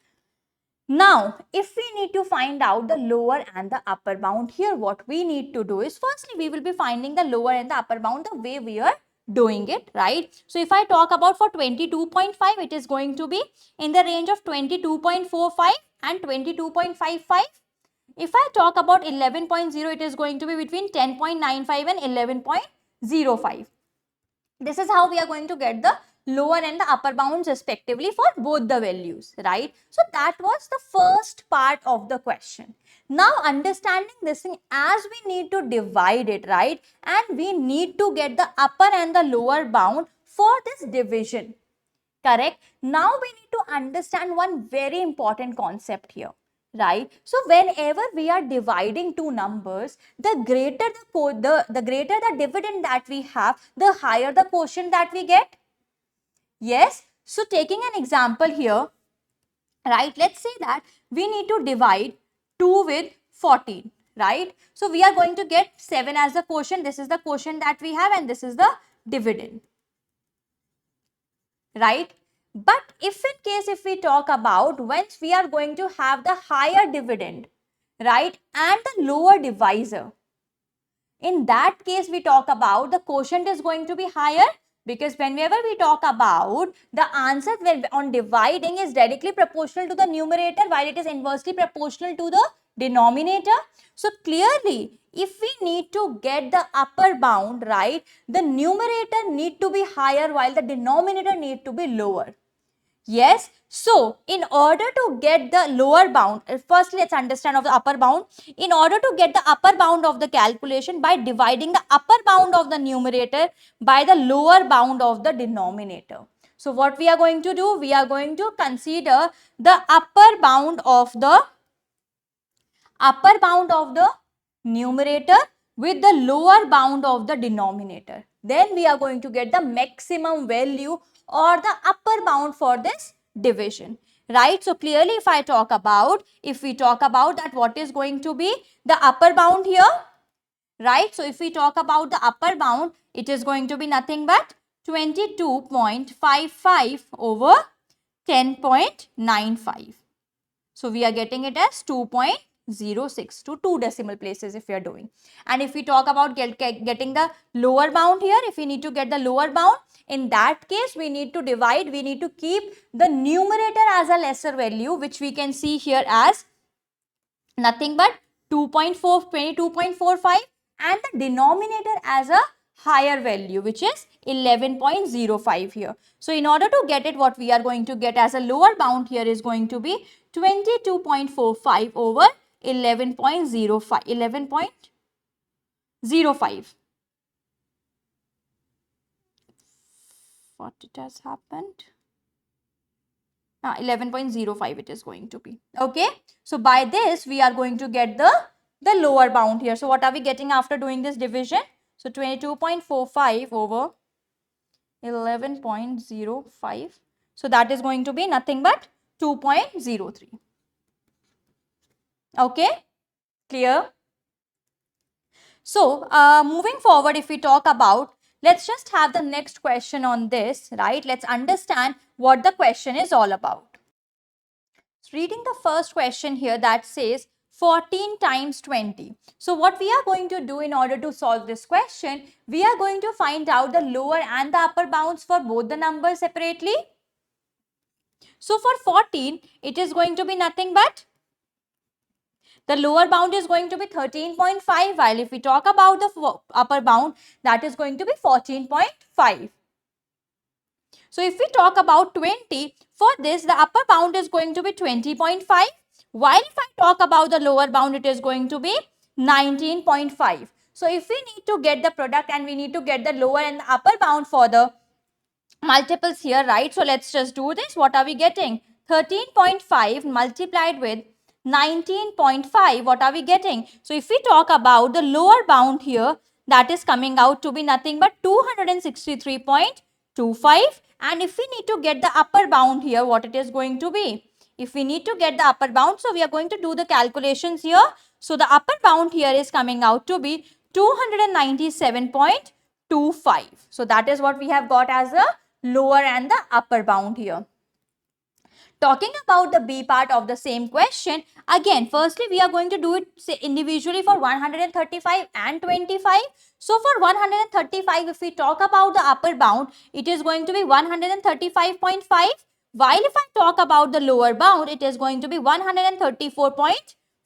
Now, if we need to find out the lower and the upper bound here, what we need to do is, firstly, we will be finding the lower and the upper bound the way we are doing it, right? So, if I talk about for 22.5, it is going to be in the range of 22.45 and 22.55. If I talk about 11.0, it is going to be between 10.95 and 11.05. This is how we are going to get the lower and the upper bounds respectively for both the values, right? So that was the first part of the question. Now understanding this thing, as we need to divide it, right, and we need to get the upper and the lower bound for this division, correct? Now we need to understand one very important concept here, right? So whenever we are dividing two numbers, the greater the greater the dividend that we have, the higher the quotient that we get. Yes. So taking an example here, right? Let's say that we need to divide 2 with 14, right? So we are going to get 7 as the quotient. This is the quotient that we have and this is the dividend, right? But if in case if we talk about once we are going to have the higher dividend, right, and the lower divisor, in that case we talk about the quotient is going to be higher, because whenever we talk about the answer on dividing is directly proportional to the numerator while it is inversely proportional to the denominator. So clearly if we need to get the upper bound, right, the numerator need to be higher while the denominator need to be lower. Yes. So in order to get the lower bound, first let's understand of the upper bound. In order to get the upper bound of the calculation, by dividing the upper bound of the numerator by the lower bound of the denominator. So what we are going to do, we are going to consider the upper bound of the numerator with the lower bound of the denominator. Then we are going to get the maximum value or the upper bound for this division, right? So clearly if we talk about that, what is going to be the upper bound here, right? So if we talk about the upper bound, it is going to be nothing but 22.55 over 10.95. So we are getting it as 2.06 to 2 decimal places if we are doing. And if we talk about getting the lower bound here, if we need to get the lower bound, in that case we need to divide, we need to keep the numerator as a lesser value, which we can see here as nothing but 22.45 and the denominator as a higher value, which is 11.05 here. So in order to get it, what we are going to get as a lower bound here is going to be 22.45 over 11.05. What it has happened? 11.05 it is going to be. Okay. So by this, we are going to get the lower bound here. So what are we getting after doing this division? So 22.45 over 11.05. So that is going to be nothing but 2.03. Okay. Clear? So moving forward, if we talk about, let's just have the next question on this, right? Let's understand what the question is all about. Reading the first question here that says 14 times 20. So what we are going to do in order to solve this question, we are going to find out the lower and the upper bounds for both the numbers separately. So for 14, it is going to be nothing but the lower bound is going to be 13.5, while if we talk about the upper bound, that is going to be 14.5. So if we talk about 20, for this the upper bound is going to be 20.5, while if I talk about the lower bound, it is going to be 19.5. So if we need to get the product and we need to get the lower and the upper bound for the multiples here, right? So let's just do this. What are we getting? 13.5 multiplied with 19.5. What are we getting? So if we talk about the lower bound here, that is coming out to be nothing but 263.25. And if we need to get the upper bound here, what it is going to be? If we need to get the upper bound, so we are going to do the calculations here. So the upper bound here is coming out to be 297.25. So that is what we have got as a lower and the upper bound here. Talking about the B part of the same question, again, firstly, we are going to do it individually for 135 and 25. So for 135, if we talk about the upper bound, it is going to be 135.5. While if I talk about the lower bound, it is going to be 134.5.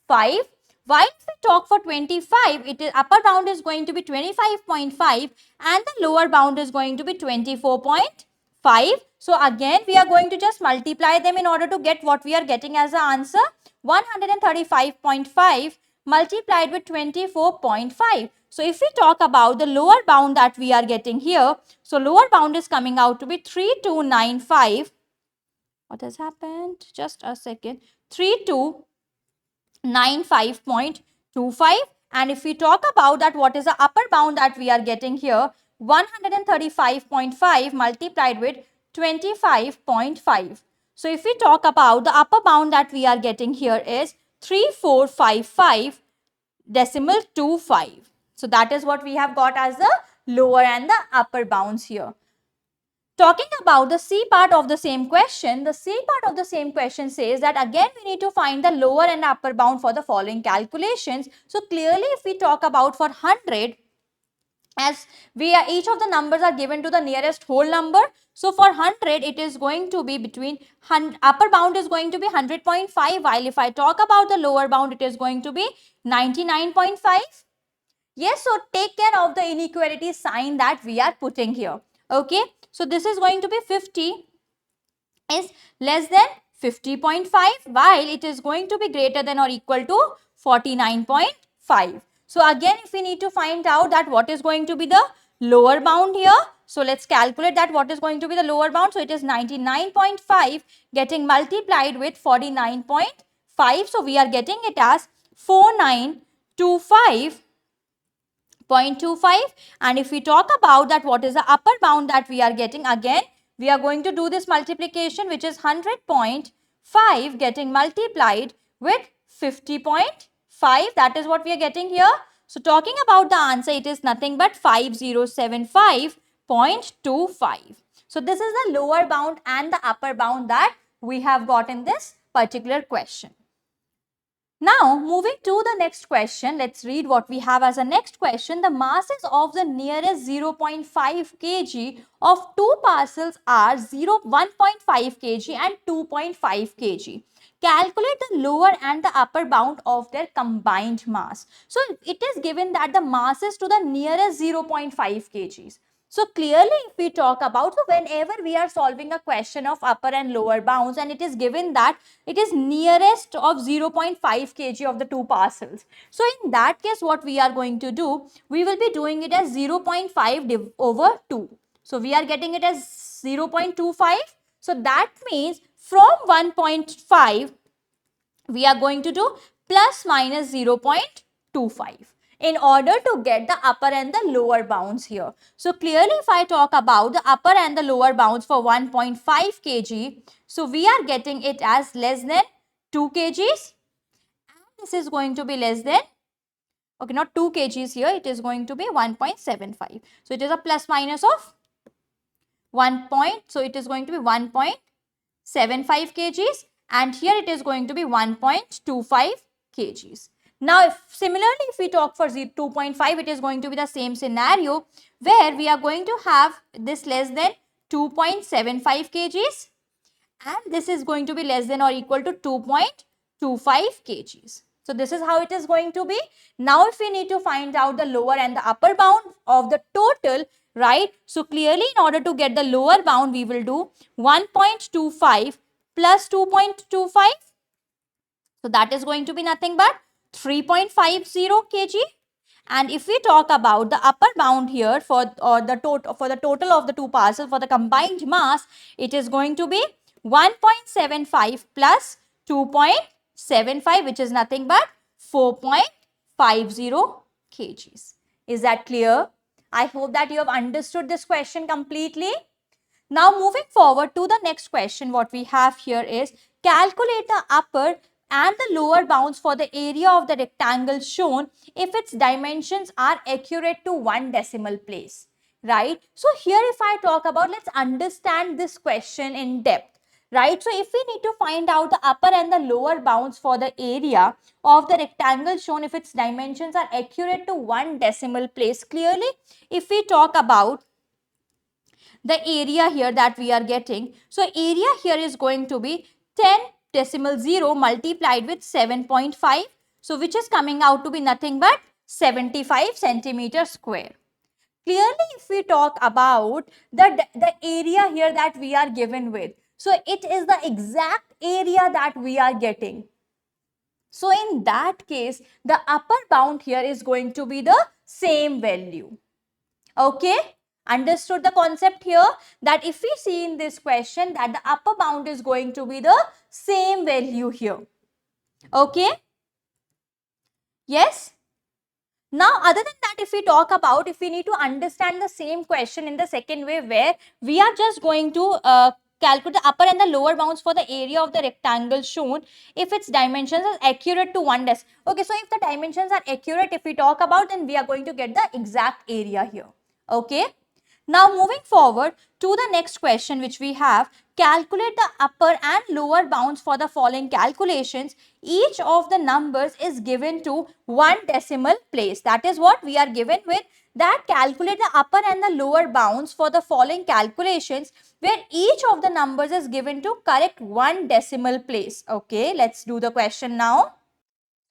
While if we talk for 25, upper bound is going to be 25.5 and the lower bound is going to be 24.5. So again, we are going to just multiply them in order to get what we are getting as the answer. 135.5 multiplied with 24.5. So if we talk about the lower bound that we are getting here, so lower bound is coming out to be 3295. What has happened? Just a second. 3295.25. And if we talk about that, what is the upper bound that we are getting here? 135.5 multiplied with 25.5. So if we talk about the upper bound that we are getting here is 3455.25. So that is what we have got as the lower and the upper bounds here. Talking about the C part of the same question, the C part of the same question says that again we need to find the lower and upper bound for the following calculations. So clearly if we talk about for 100, as each of the numbers are given to the nearest whole number. So for 100, it is going to be between, upper bound is going to be 100.5, while if I talk about the lower bound, it is going to be 99.5. Yes, so take care of the inequality sign that we are putting here. Okay, so this is going to be 50 is less than 50.5, while it is going to be greater than or equal to 49.5. So again, if we need to find out that what is going to be the lower bound here, so let's calculate that what is going to be the lower bound. So it is 99.5 getting multiplied with 49.5. So we are getting it as 4925.25. And if we talk about that, what is the upper bound that we are getting? Again, we are going to do this multiplication, which is 100.5 getting multiplied with 50.5. That is what we are getting here. So talking about the answer, it is nothing but 5075.25. So this is the lower bound and the upper bound that we have got in this particular question. Now, moving to the next question, let's read what we have as a next question. The masses of the nearest 0.5 kg of two parcels are 1.5 kg and 2.5 kg. Calculate the lower and the upper bound of their combined mass. So, it is given that the masses to the nearest 0.5 kgs. So clearly, if we talk about, so whenever we are solving a question of upper and lower bounds and it is given that it is nearest of 0.5 kg of the two parcels. So in that case, what we are going to do, we will be doing it as 0.5 over 2. So we are getting it as 0.25. So that means From 1.5, we are going to do plus minus 0.25 in order to get the upper and the lower bounds here. So clearly, if I talk about the upper and the lower bounds for 1.5 kg, so we are getting it as less than 2 kgs. This is going to be less than, okay, not 2 kgs here, it is going to be 1.75. So it is a plus minus of 1 point, so it is going to be 1.75 kgs, and here it is going to be 1.25 kgs. Now, if we talk for 2.5, it is going to be the same scenario where we are going to have this less than 2.75 kgs, and this is going to be less than or equal to 2.25 kgs. So this is how it is going to be. Now, if we need to find out the lower and the upper bound of the total, right? So clearly, in order to get the lower bound, we will do 1.25 plus 2.25. So that is going to be nothing but 3.50 kg. And if we talk about the upper bound here for the total of the two parcels for the combined mass, it is going to be 1.75 plus 2.75, which is nothing but 4.50 kgs. Is that clear? I hope that you have understood this question completely. Now moving forward to the next question, what we have here is calculate the upper and the lower bounds for the area of the rectangle shown if its dimensions are accurate to one decimal place, right? So here if I talk about, let's understand this question in depth, right? So if we need to find out the upper and the lower bounds for the area of the rectangle shown if its dimensions are accurate to one decimal place, clearly if we talk about the area here that we are getting, so area here is going to be 10.0 multiplied with 7.5, so which is coming out to be nothing but 75 centimeter square. Clearly, if we talk about the area here that we are given with, so it is the exact area that we are getting. So in that case, the upper bound here is going to be the same value. Okay? Understood the concept here, that if we see in this question that the upper bound is going to be the same value here. Okay? Yes? Now, other than that, if we talk about, if we need to understand the same question in the second way, where we are just going to calculate the upper and the lower bounds for the area of the rectangle shown if its dimensions are accurate to one decimal. Okay, so if the dimensions are accurate, if we talk about, then we are going to get the exact area here. Okay. Now moving forward to the next question which we have, calculate the upper and lower bounds for the following calculations. Each of the numbers is given to one decimal place. That is what we are given with, that calculate the upper and the lower bounds for the following calculations where each of the numbers is given to correct one decimal place. Okay, let's do the question now.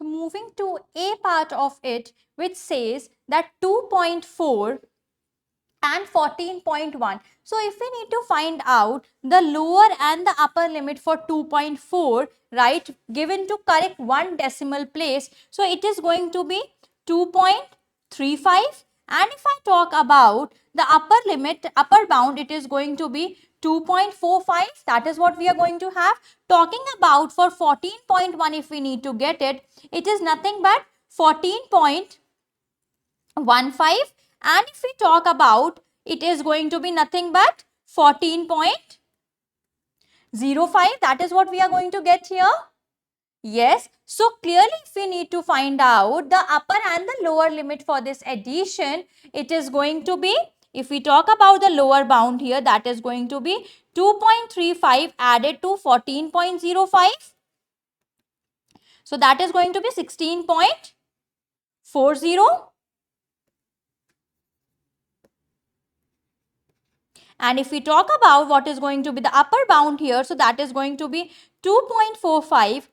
Moving to A part of it, which says that 2.4 and 14.1. So if we need to find out the lower and the upper limit for 2.4, right, given to correct one decimal place, so it is going to be 2.35, and if I talk about the upper limit, upper bound, it is going to be 2.45. That is what we are going to have. Talking about for 14.1, if we need to get it, it is nothing but 14.15, and if we talk about, it is going to be nothing but 14.05. That is what we are going to get here. Yes. So clearly, if we need to find out the upper and the lower limit for this addition, it is going to be, if we talk about the lower bound here, that is going to be 2.35 added to 14.05. So that is going to be 16.40. And if we talk about what is going to be the upper bound here, so that is going to be 2.45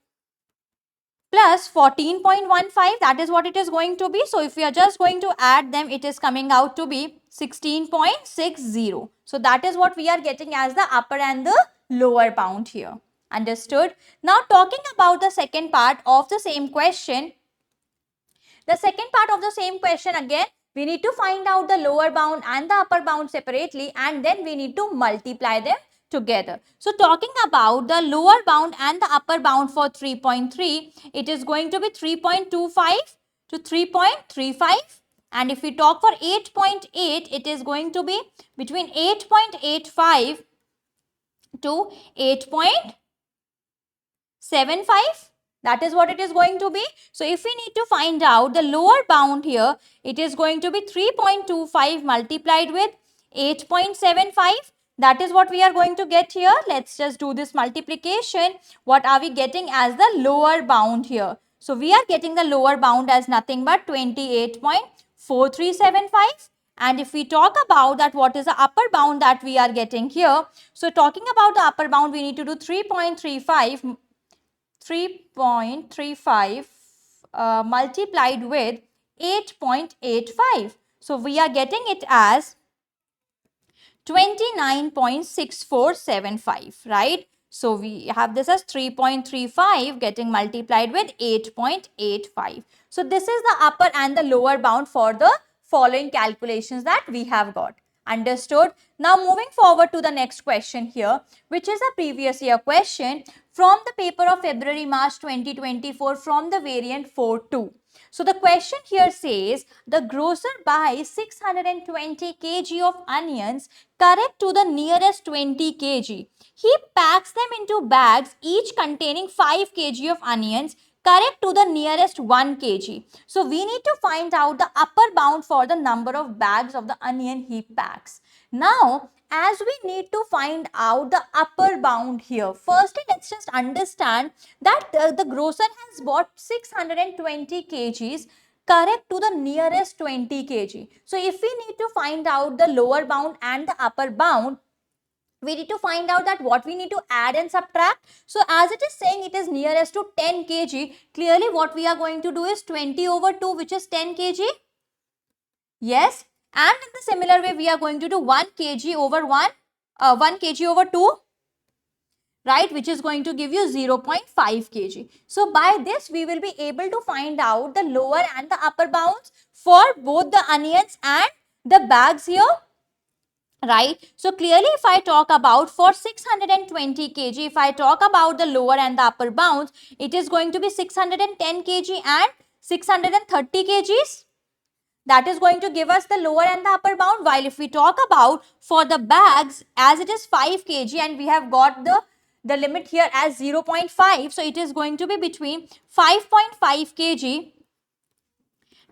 plus 14.15. That is what it is going to be. So if we are just going to add them, it is coming out to be 16.60. So that is what we are getting as the upper and the lower bound here. Understood? Now talking about the second part of the same question. The second part of the same question, again, we need to find out the lower bound and the upper bound separately, and then we need to multiply them together. So talking about the lower bound and the upper bound for 3.3, it is going to be 3.25 to 3.35. And if we talk for 8.8, it is going to be between 8.85 to 8.75. That is what it is going to be. So if we need to find out the lower bound here, it is going to be 3.25 multiplied with 8.75. That is what we are going to get here. Let's just do this multiplication. What are we getting as the lower bound here? So we are getting the lower bound as nothing but 28.4375. And if we talk about that, what is the upper bound that we are getting here? So talking about the upper bound, we need to do 3.35 multiplied with 8.85. So we are getting it as 29.6475, right? So we have this as 3.35 getting multiplied with 8.85. So this is the upper and the lower bound for the following calculations that we have got. Understood? Now moving forward to the next question here, which is a previous year question from the paper of February-March 2024 from the variant 4.2. So the question here says the grocer buys 620 kg of onions correct to the nearest 20 kg. He packs them into bags each containing 5 kg of onions correct to the nearest 1 kg. So we need to find out the upper bound for the number of bags of the onion he packs. Now, as we need to find out the upper bound here, firstly let's just understand that the grocer has bought 620 kgs correct to the nearest 20 kg. So if we need to find out the lower bound and the upper bound, we need to find out that what we need to add and subtract. So as it is saying it is nearest to 10 kg, clearly what we are going to do is 20 over 2, which is 10 kg. Yes. And in the similar way, we are going to do 1 kg over 1 kg over 2, right, which is going to give you 0.5 kg. So by this, we will be able to find out the lower and the upper bounds for both the onions and the bags here, right? So clearly, if I talk about for 620 kg, if I talk about the lower and the upper bounds, it is going to be 610 kg and 630 kgs. That is going to give us the lower and the upper bound. While if we talk about for the bags, as it is 5 kg and we have got the limit here as 0.5. So it is going to be between 5.5 kg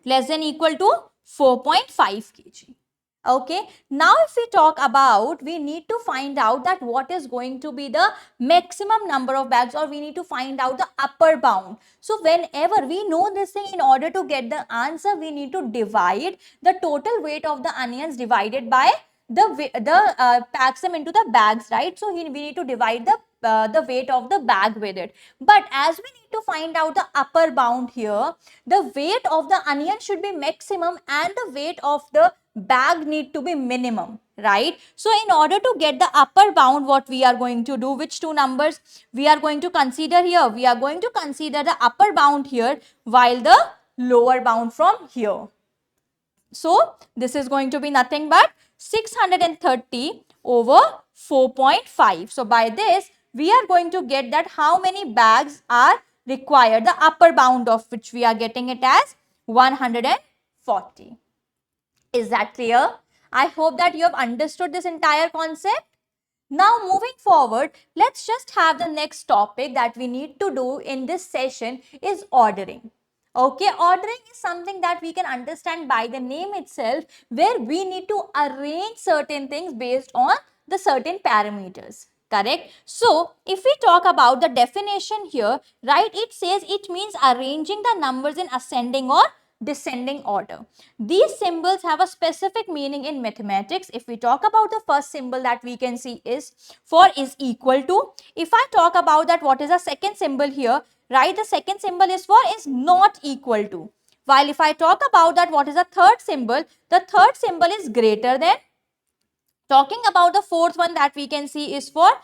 less than equal to 4.5 kg. Okay, now if we talk about, we need to find out that what is going to be the maximum number of bags, or we need to find out the upper bound. So whenever we know this thing, in order to get the answer, we need to divide the total weight of the onions divided by the packs them into the bags, right? So we need to divide the weight of the bag with it. But as we need to find out the upper bound here, the weight of the onion should be maximum and the weight of the bag need to be minimum, right? So in order to get the upper bound, what we are going to do, which two numbers we are going to consider here? We are going to consider the upper bound here while the lower bound from here. So this is going to be nothing but 630 over 4.5. So by this, we are going to get that how many bags are required, the upper bound of which we are getting it as 140. Is that clear? I hope that you have understood this entire concept. Now moving forward, let's just have the next topic that we need to do in this session is ordering. Okay, ordering is something that we can understand by the name itself, where we need to arrange certain things based on the certain parameters. Correct? So, if we talk about the definition here, right, it says it means arranging the numbers in ascending or descending order. These symbols have a specific meaning in mathematics. If we talk about the first symbol that we can see is equal to. If I talk about that, what is the second symbol here, right, the second symbol is is not equal to. While if I talk about that, what is the third symbol is greater than. Talking about the fourth one that we can see is greater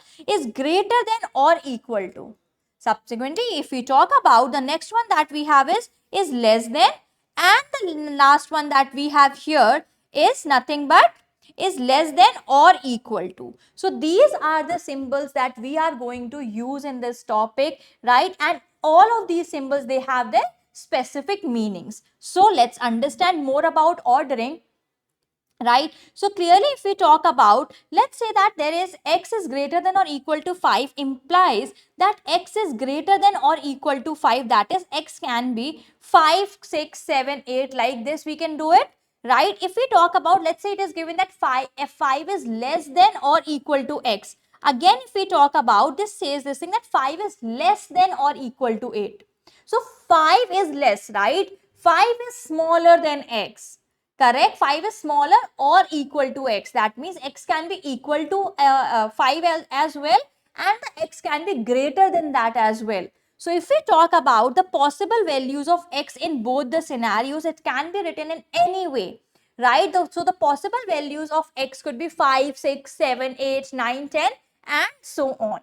than or equal to. Subsequently, if we talk about the next one that we have is less than, and the last one that we have here is nothing but is less than or equal to. So these are the symbols that we are going to use in this topic, right? And all of these symbols, they have their specific meanings. So let's understand more about ordering. Right. So clearly if we talk about, let's say that there is x is greater than or equal to 5 implies that x is greater than or equal to 5, that is x can be 5, 6, 7, 8 like this we can do it. Right. If we talk about, let's say it is given that f5 is less than or equal to x. Again if we talk about, this says this thing that 5 is less than or equal to 8. So 5 is less, right? 5 is smaller than x. Correct. 5 is smaller or equal to x. That means x can be equal to 5 as well, and the x can be greater than that as well. So if we talk about the possible values of x in both the scenarios, it can be written in any way, right? So the possible values of x could be 5, 6, 7, 8, 9, 10 and so on.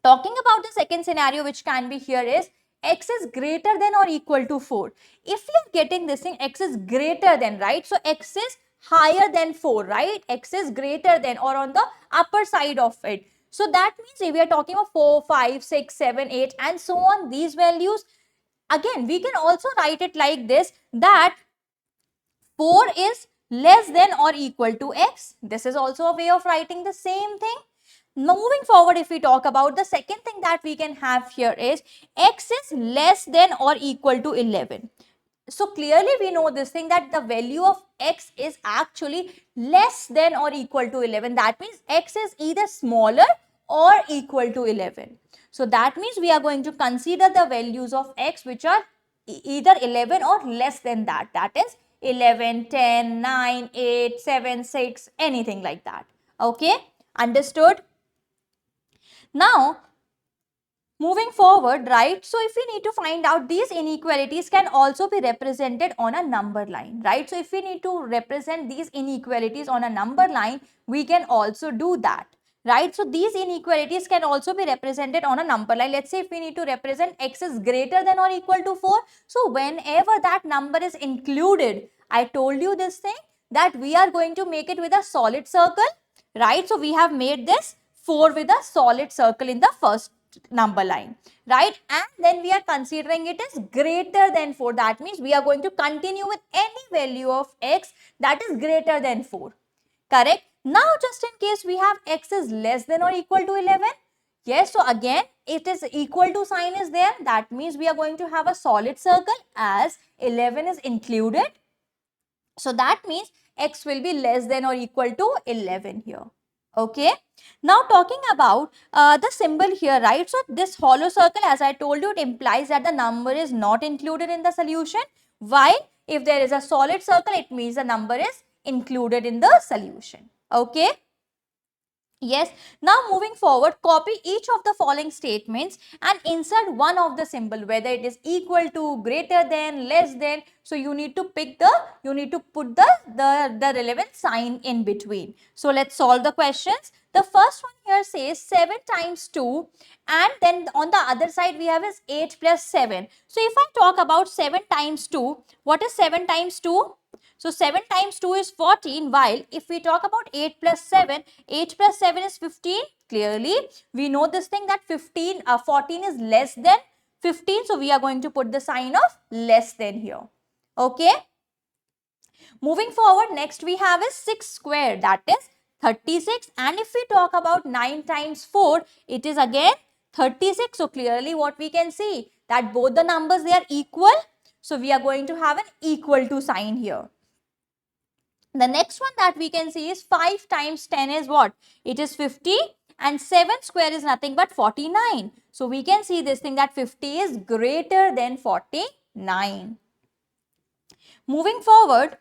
Talking about the second scenario which can be here is x is greater than or equal to 4. If we are getting this thing, x is greater than, right? So x is higher than 4, right? X is greater than or on the upper side of it. So that means if we are talking of 4, 5, 6, 7, 8 and so on, these values, again we can also write it like this, that 4 is less than or equal to x. This is also a way of writing the same thing. Moving forward, if we talk about the second thing that we can have here is x is less than or equal to 11. So clearly we know this thing that the value of x is actually less than or equal to 11. That means x is either smaller or equal to 11. So that means we are going to consider the values of x which are either 11 or less than that. That is 11, 10, 9, 8, 7, 6, anything like that. Okay, understood? Now, moving forward, right? So if we need to find out, these inequalities can also be represented on a number line, right? So if we need to represent these inequalities on a number line, we can also do that, right? So these inequalities can also be represented on a number line. Let's say if we need to represent x is greater than or equal to 4. So whenever that number is included, I told you this thing that we are going to make it with a solid circle, right? So we have made this 4 with a solid circle in the first number line, right? And then we are considering it as greater than 4. That means we are going to continue with any value of x that is greater than 4. Correct? Now just in case we have x is less than or equal to 11. Yes, so again it is equal to sign is there. That means we are going to have a solid circle as 11 is included. So that means x will be less than or equal to 11 here. Okay. Now talking about the symbol here, right? So this hollow circle, as I told you, it implies that the number is not included in the solution. While if there is a solid circle, it means the number is included in the solution. Okay. Yes. Now moving forward, copy each of the following statements and insert one of the symbol, whether it is equal to, greater than, less than. So you need to put the relevant sign in between. So let's solve the questions. The first one here says 7 times 2 and then on the other side we have is 8 plus 7. So if I talk about 7 times 2, what is 7 times 2? So 7 times 2 is 14, while if we talk about 8 plus 7, 8 plus 7 is 15. Clearly, we know this thing that 14 is less than 15. So we are going to put the sign of less than here. Okay. Moving forward, next we have is 6 square, that is 36. And if we talk about 9 times 4, it is again 36. So clearly what we can see that both the numbers, they are equal. So we are going to have an equal to sign here. The next one that we can see is 5 times 10 is what? It is 50 and 7 square is nothing but 49. So we can see this thing that 50 is greater than 49. Moving forward,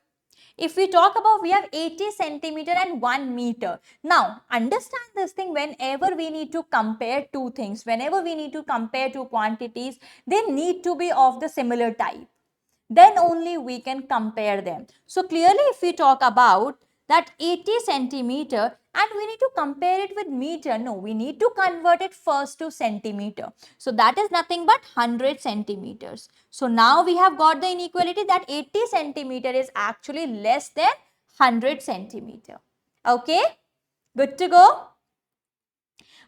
if we talk about, we have 80 centimeter and 1 meter. Now, understand this thing, whenever we need to compare two things, whenever we need to compare two quantities, they need to be of the similar type. Then only we can compare them. So clearly if we talk about that 80 centimeter and we need to compare it with meter, no, we need to convert it first to centimeter. So that is nothing but 100 centimeters. So now we have got the inequality that 80 centimeter is actually less than 100 centimeter. Okay, good to go.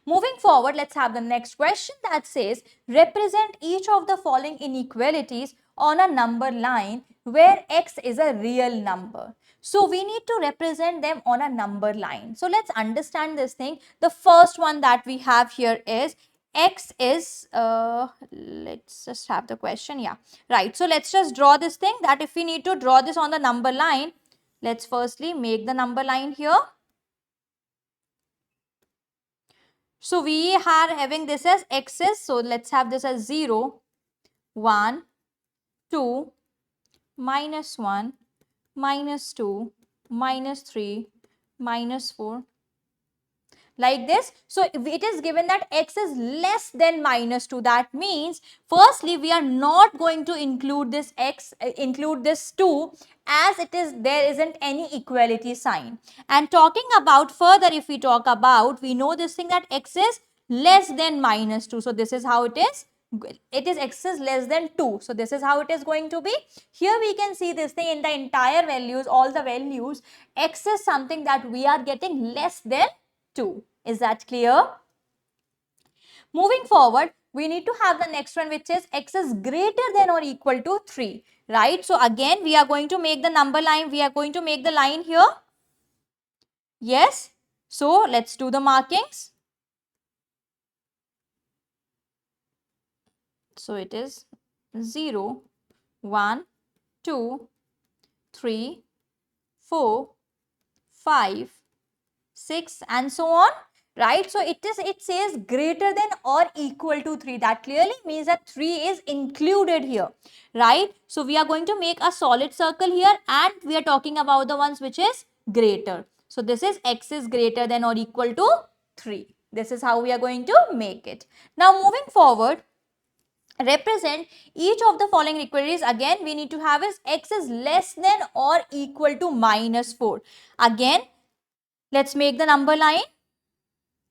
Moving forward, let's have the next question that says, represent each of the following inequalities on a number line where x is a real number. So we need to represent them on a number line. So let's understand this thing. The first one that we have here is x is, let's just have the question. Yeah, right. So let's just draw this thing, that if we need to draw this on the number line, let's firstly make the number line here. So we are having this as x's. So let's have this as 0, 1, 2, minus 1, minus 2, minus 3, minus 4. Like this. So if it is given that x is less than minus 2, that means firstly we are not going to include this x, include this 2, as it is, there isn't any equality sign. And talking about further, if we talk about, we know this thing that x is less than minus 2. So this is how it is. It is x is less than 2. So this is how it is going to be. Here we can see this thing in the entire values, all the values, x is something that we are getting less than 2. Is that clear? Moving forward, we need to have the next one, which is x is greater than or equal to 3, right? So again, we are going to make the number line. We are going to make the line here. Yes. So let's do the markings. So it is 0, 1, 2, 3, 4, 5, 6 and so on, right? So it says greater than or equal to 3. That clearly means that 3 is included here, right? So we are going to make a solid circle here, and we are talking about the ones which is greater. So this is x is greater than or equal to 3. This is how we are going to make it. Now moving forward, represent each of the following equalities. Again, we need to have is x is less than or equal to minus 4. Again, let's make the number line.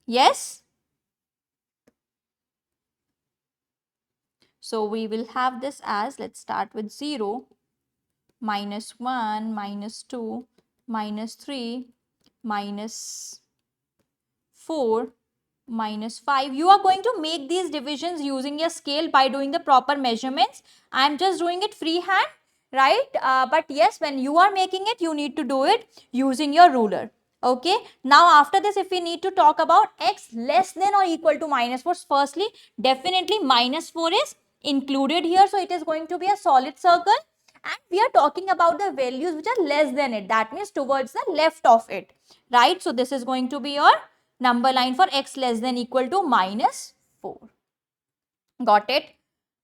Yes. So we will have this as, let's start with 0, minus 1, minus 2, minus 3, minus 4, minus 5. You are going to make these divisions using your scale by doing the proper measurements. I am just doing it freehand, right? But yes, when you are making it, you need to do it using your ruler. Okay. Now after this, if we need to talk about x less than or equal to minus 4, firstly, definitely minus 4 is included here. So it is going to be a solid circle. And we are talking about the values which are less than it. That means towards the left of it, right? So this is going to be your number line for x less than equal to minus 4. Got it?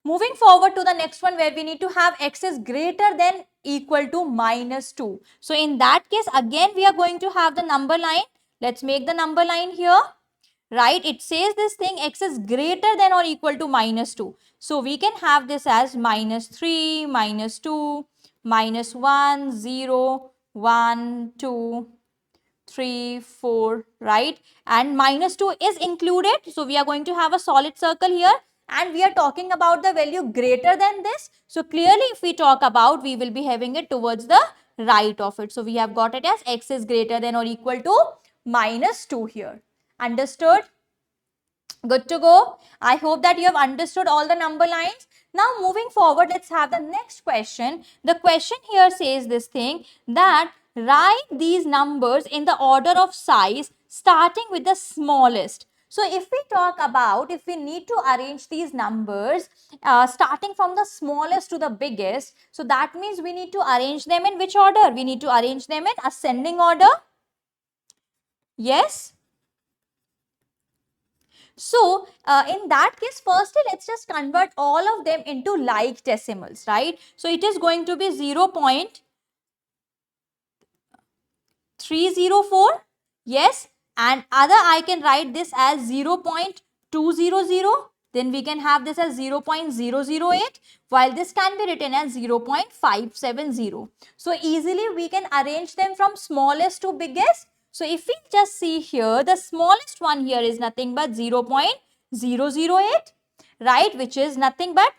Moving forward to the next one, where we need to have x is greater than equal to minus 2. So in that case, again, we are going to have the number line. Let's make the number line here, right? It says this thing, x is greater than or equal to minus 2. So we can have this as minus 3, minus 2, minus 1, 0, 1, 2, 3, 4, right? And minus 2 is included. So we are going to have a solid circle here, and we are talking about the value greater than this. So clearly, if we talk about, we will be having it towards the right of it. So we have got it as x is greater than or equal to minus 2 here. Understood? Good to go. I hope that you have understood all the number lines. Now moving forward, let's have the next question. The question here says this thing, that write these numbers in the order of size starting with the smallest. So if we talk about, if we need to arrange these numbers starting from the smallest to the biggest, so that means we need to arrange them in which order? We need to arrange them in ascending order. Yes. So in that case, firstly, let's just convert all of them into like decimals, right? So it is going to be 0.304. Yes. And other, I can write this as 0.200. Then we can have this as 0.008, while this can be written as 0.570. So easily we can arrange them from smallest to biggest. So if we just see here, the smallest one here is nothing but 0.008, right? Which is nothing but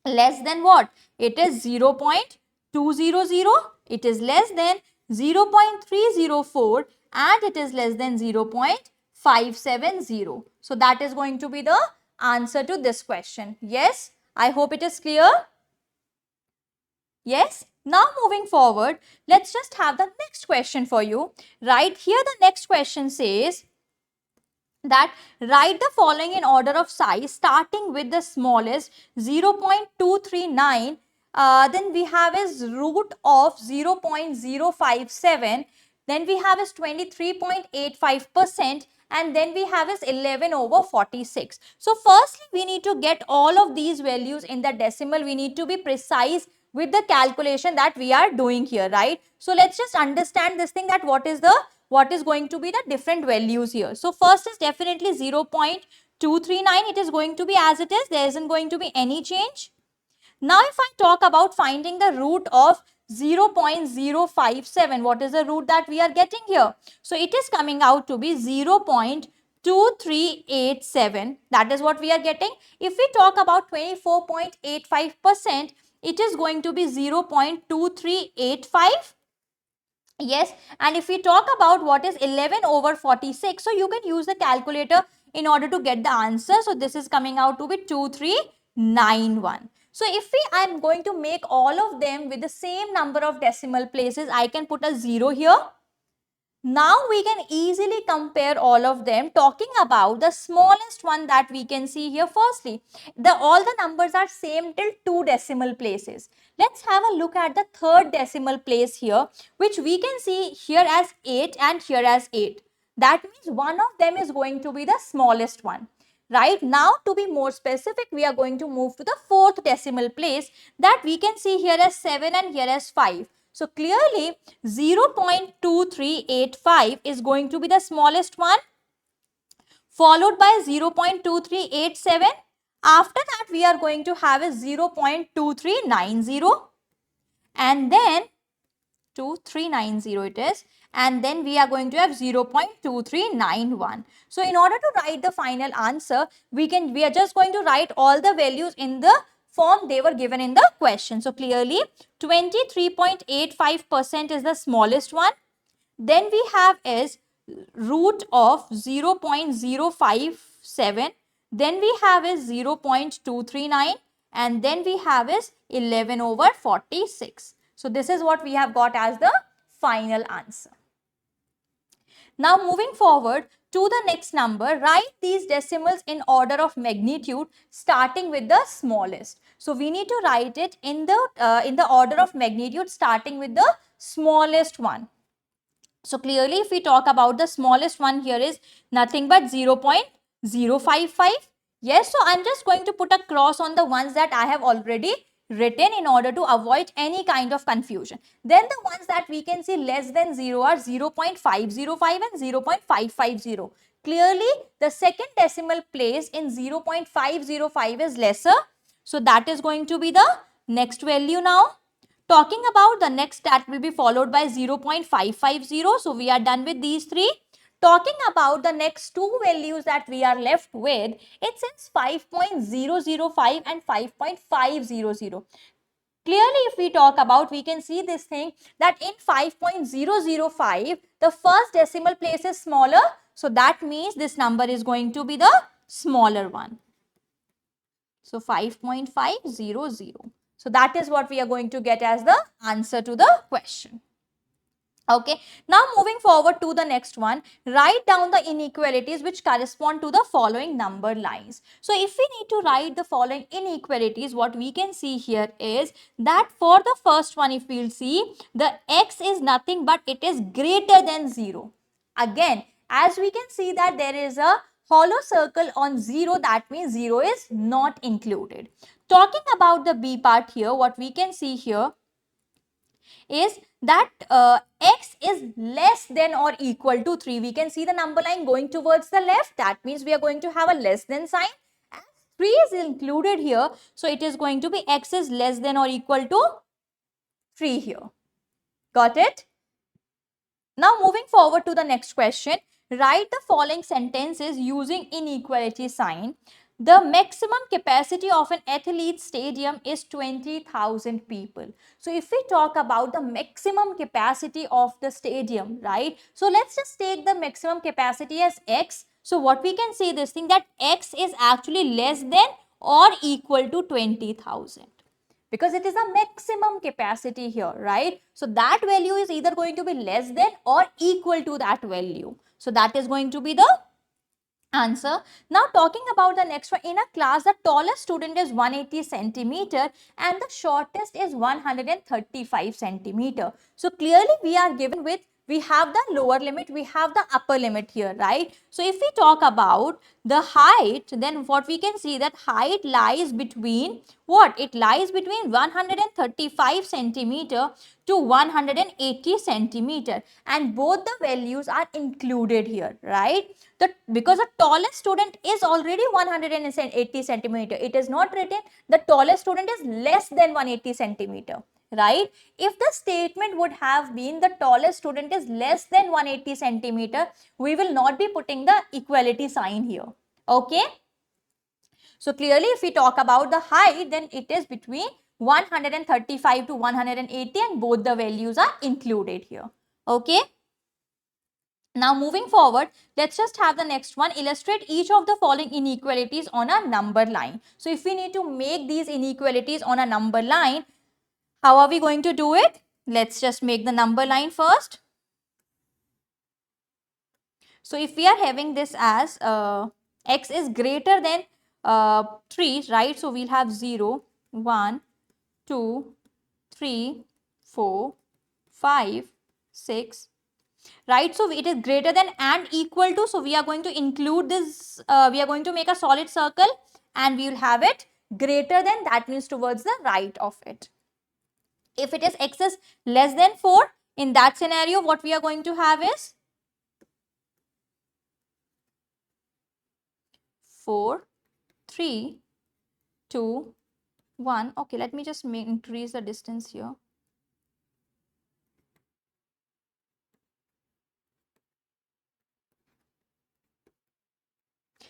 less than what? It is 0.200. It is less than 0.304 and it is less than 0.570. So that is going to be the answer to this question. Yes, I hope it is clear. Yes. Now moving forward, let's just have the next question for you. Right here, the next question says that write the following in order of size, starting with the smallest 0.239, then we have is root of 0.057, then we have is 23.85%, and then we have is 11 over 46. So firstly, we need to get all of these values in the decimal. We need to be precise with the calculation that we are doing here, right? So let's just understand this thing, that what is going to be the different values here. So first is definitely 0.239. It is going to be as it is. There isn't going to be any change. Now if I talk about finding the root of 0.057, what is the root that we are getting here? So it is coming out to be 0.2387. That is what we are getting. If we talk about 24.85%, it is going to be 0.2385. Yes, and if we talk about what is 11 over 46, so you can use the calculator in order to get the answer. So this is coming out to be 2391. So if I am going to make all of them with the same number of decimal places, I can put a 0 here. Now we can easily compare all of them, talking about the smallest one that we can see here. Firstly, all the numbers are same till 2 decimal places. Let's have a look at the third decimal place here, which we can see here as 8 and here as 8. That means one of them is going to be the smallest one. Right now, to be more specific, we are going to move to the fourth decimal place that we can see here as 7 and here as 5. So clearly 0.2385 is going to be the smallest one, followed by 0.2387. After that, we are going to have a 0.2390 and then 2390 it is, and then we are going to have 0.2391. So in order to write the final answer, we are just going to write all the values in the form they were given in the question. So clearly 23.85% is the smallest one. Then we have is root of 0.057. Then we have is 0.239 and then we have is 11 over 46. So this is what we have got as the final answer. Now moving forward to the next number, write these decimals in order of magnitude starting with the smallest. So we need to write it in the order of magnitude starting with the smallest one. So clearly if we talk about the smallest one here is nothing but 0.055. Yes, so I'm just going to put a cross on the ones that I have already written in order to avoid any kind of confusion. Then the ones that we can see less than 0 are 0.505 and 0.550. Clearly the second decimal place in 0.505 is lesser. So that is going to be the next value now. Talking about the next, that will be followed by 0.550. So we are done with these three. Talking about the next two values that we are left with, it says 5.005 and 5.500. Clearly, if we talk about, we can see this thing that in 5.005, the first decimal place is smaller. So that means this number is going to be the smaller one. So 5.500. So that is what we are going to get as the answer to the question. Okay, now moving forward to the next one, write down the inequalities which correspond to the following number lines. So if we need to write the following inequalities, what we can see here is that for the first one, if we'll see, the x is nothing but it is greater than 0. Again, as we can see that there is a hollow circle on 0, that means 0 is not included. Talking about the B part here, what we can see here is that x is less than or equal to 3. We can see the number line going towards the left. That means we are going to have a less than sign. As 3 is included here, so it is going to be x is less than or equal to 3 here. Got it? Now moving forward to the next question, write the following sentences using inequality sign. the maximum capacity of an athlete stadium is 20,000 people. So if we talk about the maximum capacity of the stadium, right? So let's just take the maximum capacity as X. So what we can say this thing, that X is actually less than or equal to 20,000, because it is a maximum capacity here, right? So that value is either going to be less than or equal to that value. So that is going to be the answer. Now talking about the next one, in a class the tallest student is 180 centimeter and the shortest is 135 centimeter. So clearly we are given with, we have the lower limit, we have the upper limit here, right? So if we talk about the height, then what we can see, that height lies between what? It lies between 135 centimeter to 180 centimeter, and both the values are included here, right? Because the tallest student is already 180 centimeter, it is not written the tallest student is less than 180 centimeter, right? If the statement would have been the tallest student is less than 180 centimeter, we will not be putting the equality sign here. Okay, so clearly if we talk about the height, then it is between 135 to 180 and both the values are included here. Okay, now moving forward, let's just have the next one. Illustrate each of the following inequalities on a number line. So if we need to make these inequalities on a number line, how are we going to do it? Let's just make the number line first. So if we are having this as x is greater than 3, right? So we'll have 0, 1, 2, 3, 4, 5, 6, right? So it is greater than and equal to, so we are going to include this, we are going to make a solid circle and we will have it greater than, that means towards the right of it. If it is x is less than 4, in that scenario what we are going to have is 4, 3, 2, 1. Okay, let me just increase the distance here.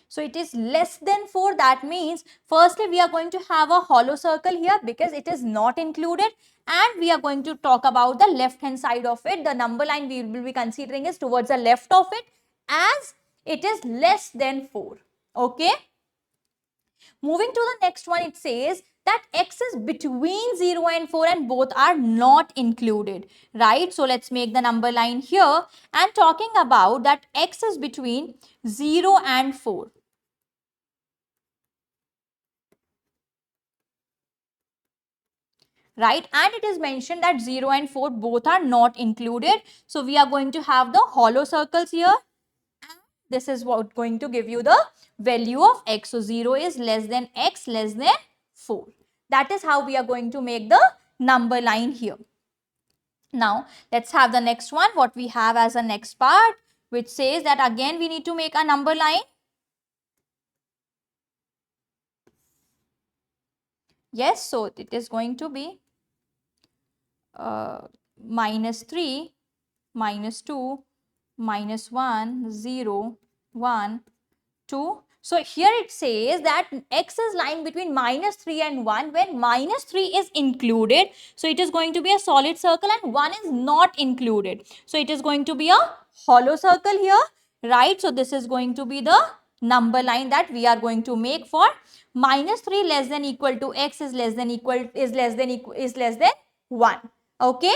So it is less than 4, that means firstly we are going to have a hollow circle here because it is not included, and we are going to talk about the left hand side of it. The number line we will be considering is towards the left of it as it is less than 4. Okay. Moving to the next one, it says that x is between 0 and 4 and both are not included, right? So let's make the number line here and talking about that x is between 0 and 4. Right, and it is mentioned that 0 and 4 both are not included. So we are going to have the hollow circles here. This is what going to give you the value of x. So 0 is less than x less than 4. That is how we are going to make the number line here. Now let's have the next one, what we have as a next part, which says that again we need to make a number line. Yes, so it is going to be -3, -2, -1, 0, 1, 2. So here it says that x is lying between -3 and 1 when -3 is included. So it is going to be a solid circle and 1 is not included. So it is going to be a hollow circle here, right? So this is going to be the number line that we are going to make for -3 less than equal to x is less than 1. Okay.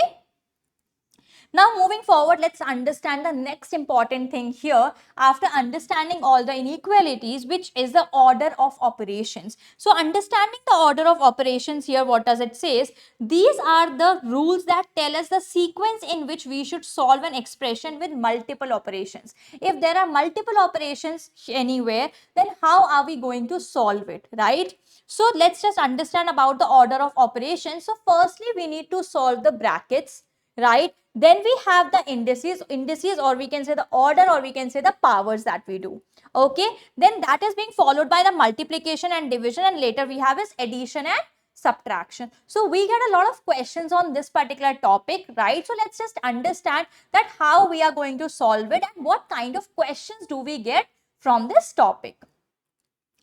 Now moving forward, let's understand the next important thing here after understanding all the inequalities, which is the order of operations. So understanding the order of operations here, what does it says? These are the rules that tell us the sequence in which we should solve an expression with multiple operations. If there are multiple operations anywhere, then how are we going to solve it, right? So let's just understand about the order of operations. So firstly, we need to solve the brackets, right? Then we have the indices, or we can say the order, or we can say the powers that we do. Okay, then that is being followed by the multiplication and division, and later we have is addition and subtraction. So we get a lot of questions on this particular topic, right? So let's just understand that how we are going to solve it and what kind of questions do we get from this topic.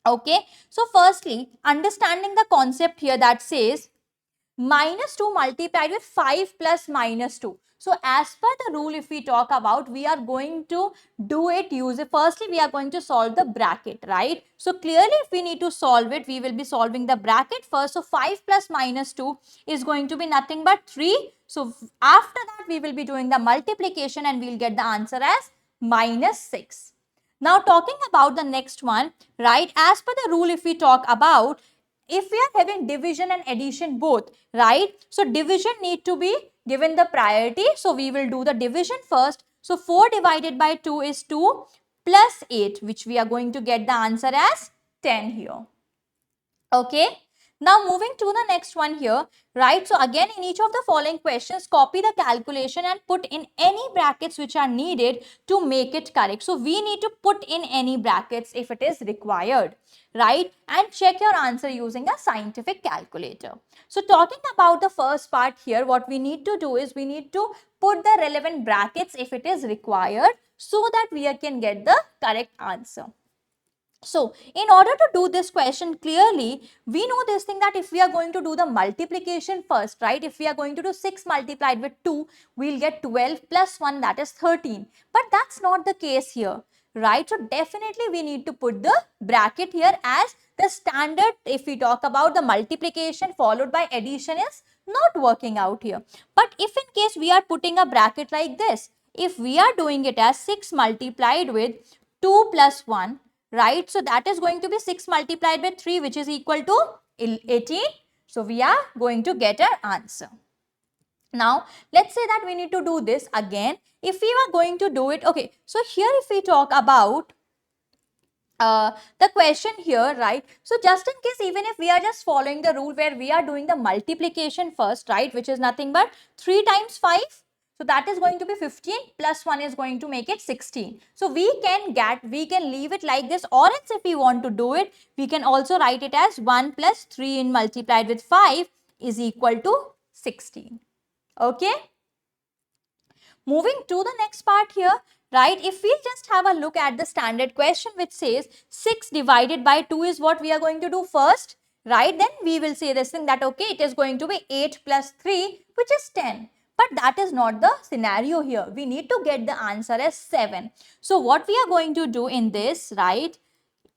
Okay, so firstly, understanding the concept here that says minus 2 multiplied with 5 plus minus 2. So as per the rule, if we talk about, we are going to do it using, firstly we are going to solve the bracket, right? So clearly if we need to solve it, we will be solving the bracket first. So 5 plus minus 2 is going to be nothing but 3. So after that we will be doing the multiplication and we will get the answer as minus 6. Now talking about the next one, right, as per the rule, if we talk about, if we are having division and addition both, right, so division need to be given the priority. So we will do the division first. So 4 divided by 2 is 2 plus 8, which we are going to get the answer as 10 here. Okay. Now moving to the next one here, right? So again, in each of the following questions, copy the calculation and put in any brackets which are needed to make it correct. So we need to put in any brackets if it is required, right? And check your answer using a scientific calculator. So talking about the first part here, what we need to do is we need to put the relevant brackets if it is required so that we can get the correct answer. So, in order to do this question clearly, we know this thing that if we are going to do the multiplication first, right? If we are going to do 6 multiplied with 2, we'll get 12 plus 1, that is 13. But that's not the case here, right? So, definitely we need to put the bracket here as the standard. If we talk about the multiplication followed by addition is not working out here. But if in case we are putting a bracket like this, if we are doing it as 6 multiplied with 2 plus 1, right? So that is going to be 6 multiplied by 3, which is equal to 18. So we are going to get our answer. Now, let's say that we need to do this again. If we were going to do it, okay, so here if we talk about the question here, right? So just in case, even if we are just following the rule where we are doing the multiplication first, right, which is nothing but 3 times 5. So that is going to be 15 plus 1 is going to make it 16. So we can leave it like this, or else if we want to do it, we can also write it as 1 plus 3 in multiplied with 5 is equal to 16. Okay. Moving to the next part here, right, if we just have a look at the standard question which says 6 divided by 2 is what we are going to do first, right, then we will say this thing that, okay, it is going to be 8 plus 3, which is 10. But that is not the scenario here. We need to get the answer as 7. So what we are going to do in this, right,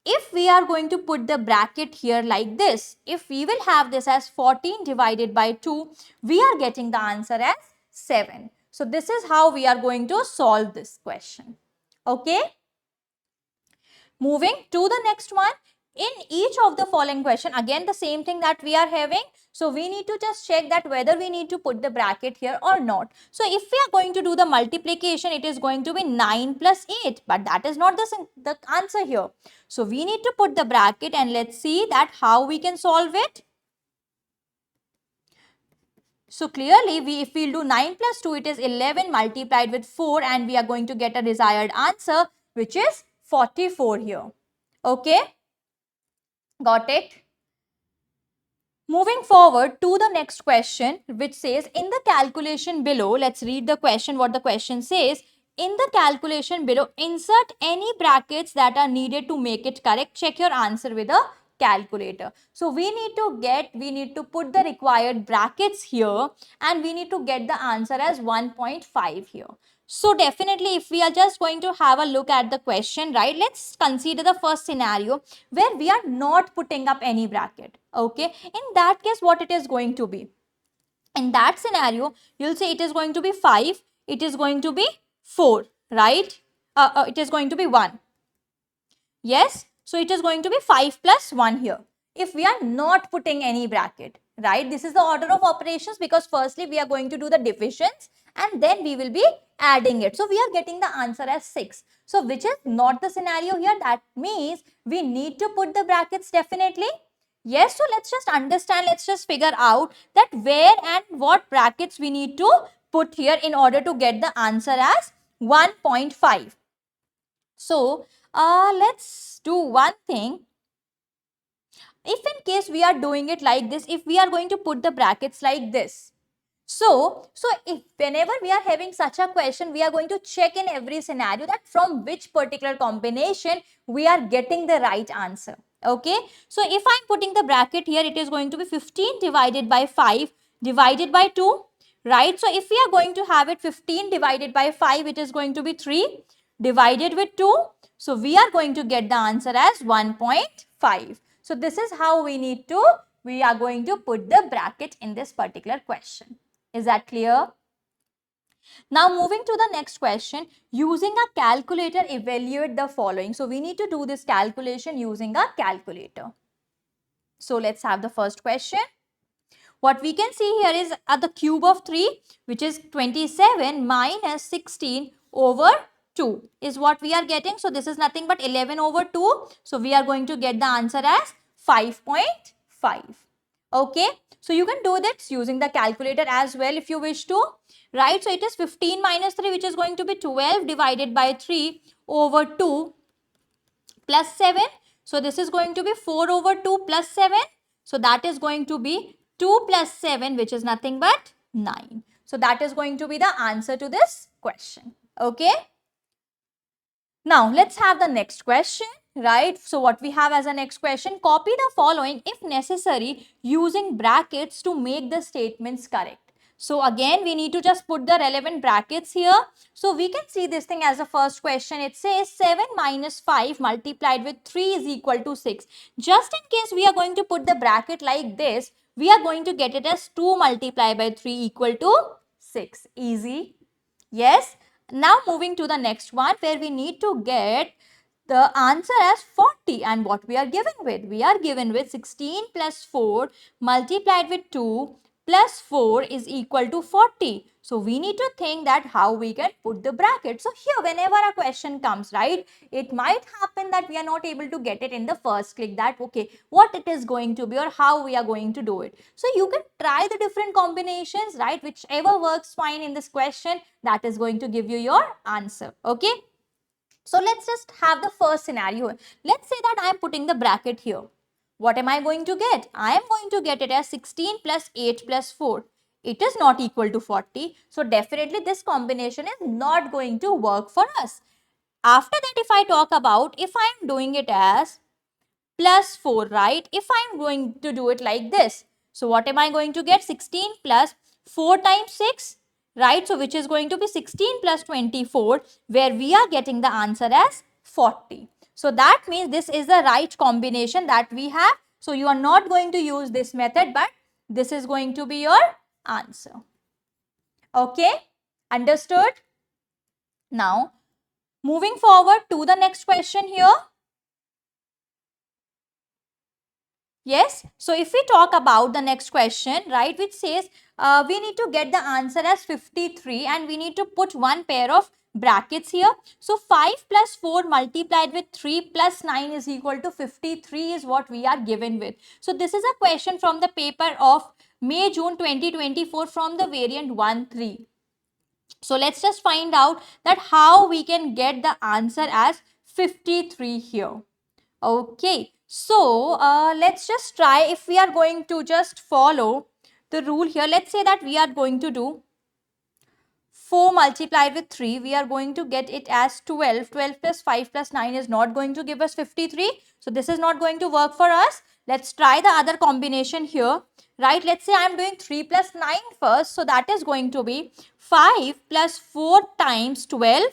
if we are going to put the bracket here like this, if we will have this as 14 divided by 2, we are getting the answer as 7. So this is how we are going to solve this question. Okay. Moving to the next one. In each of the following question, again the same thing that we are having. So we need to just check that whether we need to put the bracket here or not. So if we are going to do the multiplication, it is going to be 9 plus 8. But that is not the answer here. So we need to put the bracket and let's see that how we can solve it. So clearly, if we do 9 plus 2, it is 11 multiplied with 4 and we are going to get a desired answer, which is 44 here. Okay. Got it? Moving forward to the next question, which says in the calculation below, let's read the question, what the question says. In the calculation below, insert any brackets that are needed to make it correct. Check your answer with a calculator. So we need to put the required brackets here and we need to get the answer as 1.5 here. So definitely if we are just going to have a look at the question, right, let's consider the first scenario where we are not putting up any bracket. Okay, in that case what it is going to be? In that scenario, you'll say it is going to be 5, it is going to be 4, right? It is going to be 1. Yes, so it is going to be 5 plus 1 here. If we are not putting any bracket, right? This is the order of operations because firstly we are going to do the divisions and then we will be adding it. So we are getting the answer as 6. So which is not the scenario here. That means we need to put the brackets definitely. Yes, so let's just understand, let's just figure out that where and what brackets we need to put here in order to get the answer as 1.5. So let's do one thing. If in case we are doing it like this, if we are going to put the brackets like this, so if whenever we are having such a question, we are going to check in every scenario that from which particular combination we are getting the right answer. Okay, so if I'm putting the bracket here, it is going to be 15 divided by 5 divided by 2, right? So if we are going to have it 15 divided by 5, it is going to be 3 divided with 2. So we are going to get the answer as 1.5. So this is how we are going to put the bracket in this particular question. Is that clear? Now moving to the next question, using a calculator evaluate the following. So we need to do this calculation using a calculator. So let's have the first question. What we can see here is at the cube of 3, which is 27 minus 16 over 2 is what we are getting. So this is nothing but 11 over 2. So we are going to get the answer as 5.5. Okay, so you can do this using the calculator as well if you wish to, right? So it is 15 minus 3, which is going to be 12 divided by 3 over 2 plus 7. So this is going to be 4 over 2 plus 7. So that is going to be 2 plus 7, which is nothing but 9. So that is going to be the answer to this question. Okay. Now let's have the next question, right? So what we have as a next question, copy the following if necessary using brackets to make the statements correct. So again, we need to just put the relevant brackets here. So we can see this thing as the first question. It says 7 minus 5 multiplied with 3 is equal to 6. Just in case we are going to put the bracket like this, we are going to get it as 2 multiplied by 3 equal to 6. Easy. Yes. Now moving to the next one where we need to get the answer as 40, and what we are given with? We are given with 16 plus 4 multiplied with 2 plus 4 is equal to 40. So we need to think that how we can put the bracket. So here whenever a question comes, right, it might happen that we are not able to get it in the first click that okay, what it is going to be or how we are going to do it. So you can try the different combinations, right, whichever works fine in this question, that is going to give you your answer. Okay. So let's just have the first scenario. Let's say that I am putting the bracket here. What am I going to get? I am going to get it as 16 plus 8 plus 4. It is not equal to 40. So definitely this combination is not going to work for us. After that, if I talk about, if I am doing it as plus 4, right? If I am going to do it like this. So what am I going to get? 16 plus 4 times 6, right? So which is going to be 16 plus 24, where we are getting the answer as 40. So that means this is the right combination that we have. So you are not going to use this method, but this is going to be your answer. Okay, understood? Now, moving forward to the next question here. Yes, so if we talk about the next question, right, which says we need to get the answer as 53 and we need to put one pair of brackets here. So 5 plus 4 multiplied with 3 plus 9 is equal to 53 is what we are given with. So this is a question from the paper of May-June 2024 from the variant 1-3. So let's just find out that how we can get the answer as 53 here. Okay, so let's just try if we are going to just follow the rule here. Let's say that we are going to do 4 multiplied with 3. We are going to get it as 12. 12 plus 5 plus 9 is not going to give us 53. So this is not going to work for us. Let's try the other combination here. Right, let's say I am doing 3 plus 9 first. So that is going to be 5 plus 4 times 12.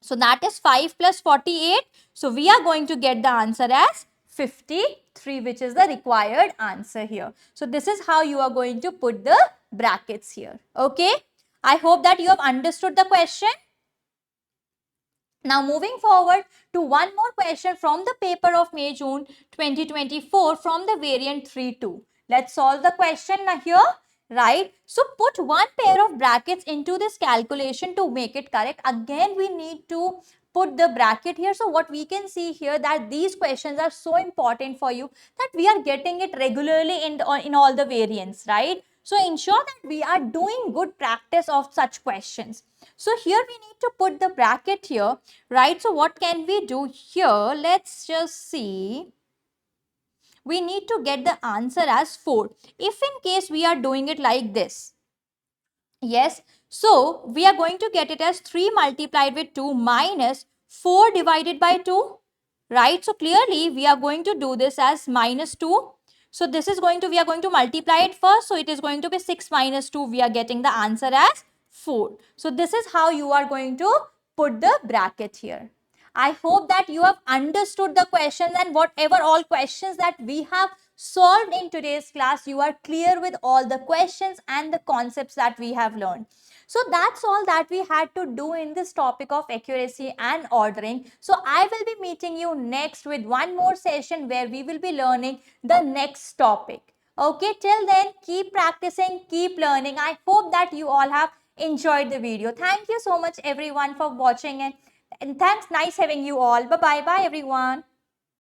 So that is 5 plus 48. So we are going to get the answer as 53, which is the required answer here. So this is how you are going to put the brackets here. Okay. I hope that you have understood the question. Now moving forward to one more question from the paper of May-June 2024 from the variant 3-2. Let's solve the question here. Right, so put one pair of brackets into this calculation to make it correct. Again, we need to put the bracket here. So what we can see here that these questions are so important for you that we are getting it regularly in all the variants, right? So ensure that we are doing good practice of such questions. So here we need to put the bracket here, right? So what can we do here? Let's just see. We need to get the answer as 4. If in case we are doing it like this, yes, so we are going to get it as 3 multiplied with 2 minus 4 divided by 2, right? So clearly we are going to do this as minus 2. So this is going to, we are going to multiply it first. So it is going to be 6 minus 2. We are getting the answer as 4. So this is how you are going to put the bracket here. I hope that you have understood the questions, and whatever all questions that we have solved in today's class, you are clear with all the questions and the concepts that we have learned. So that's all that we had to do in this topic of accuracy and ordering. So I will be meeting you next with one more session where we will be learning the next topic. Okay, till then, keep practicing, keep learning. I hope that you all have enjoyed the video. Thank you so much everyone for watching, and thanks, nice having you all. Bye bye everyone.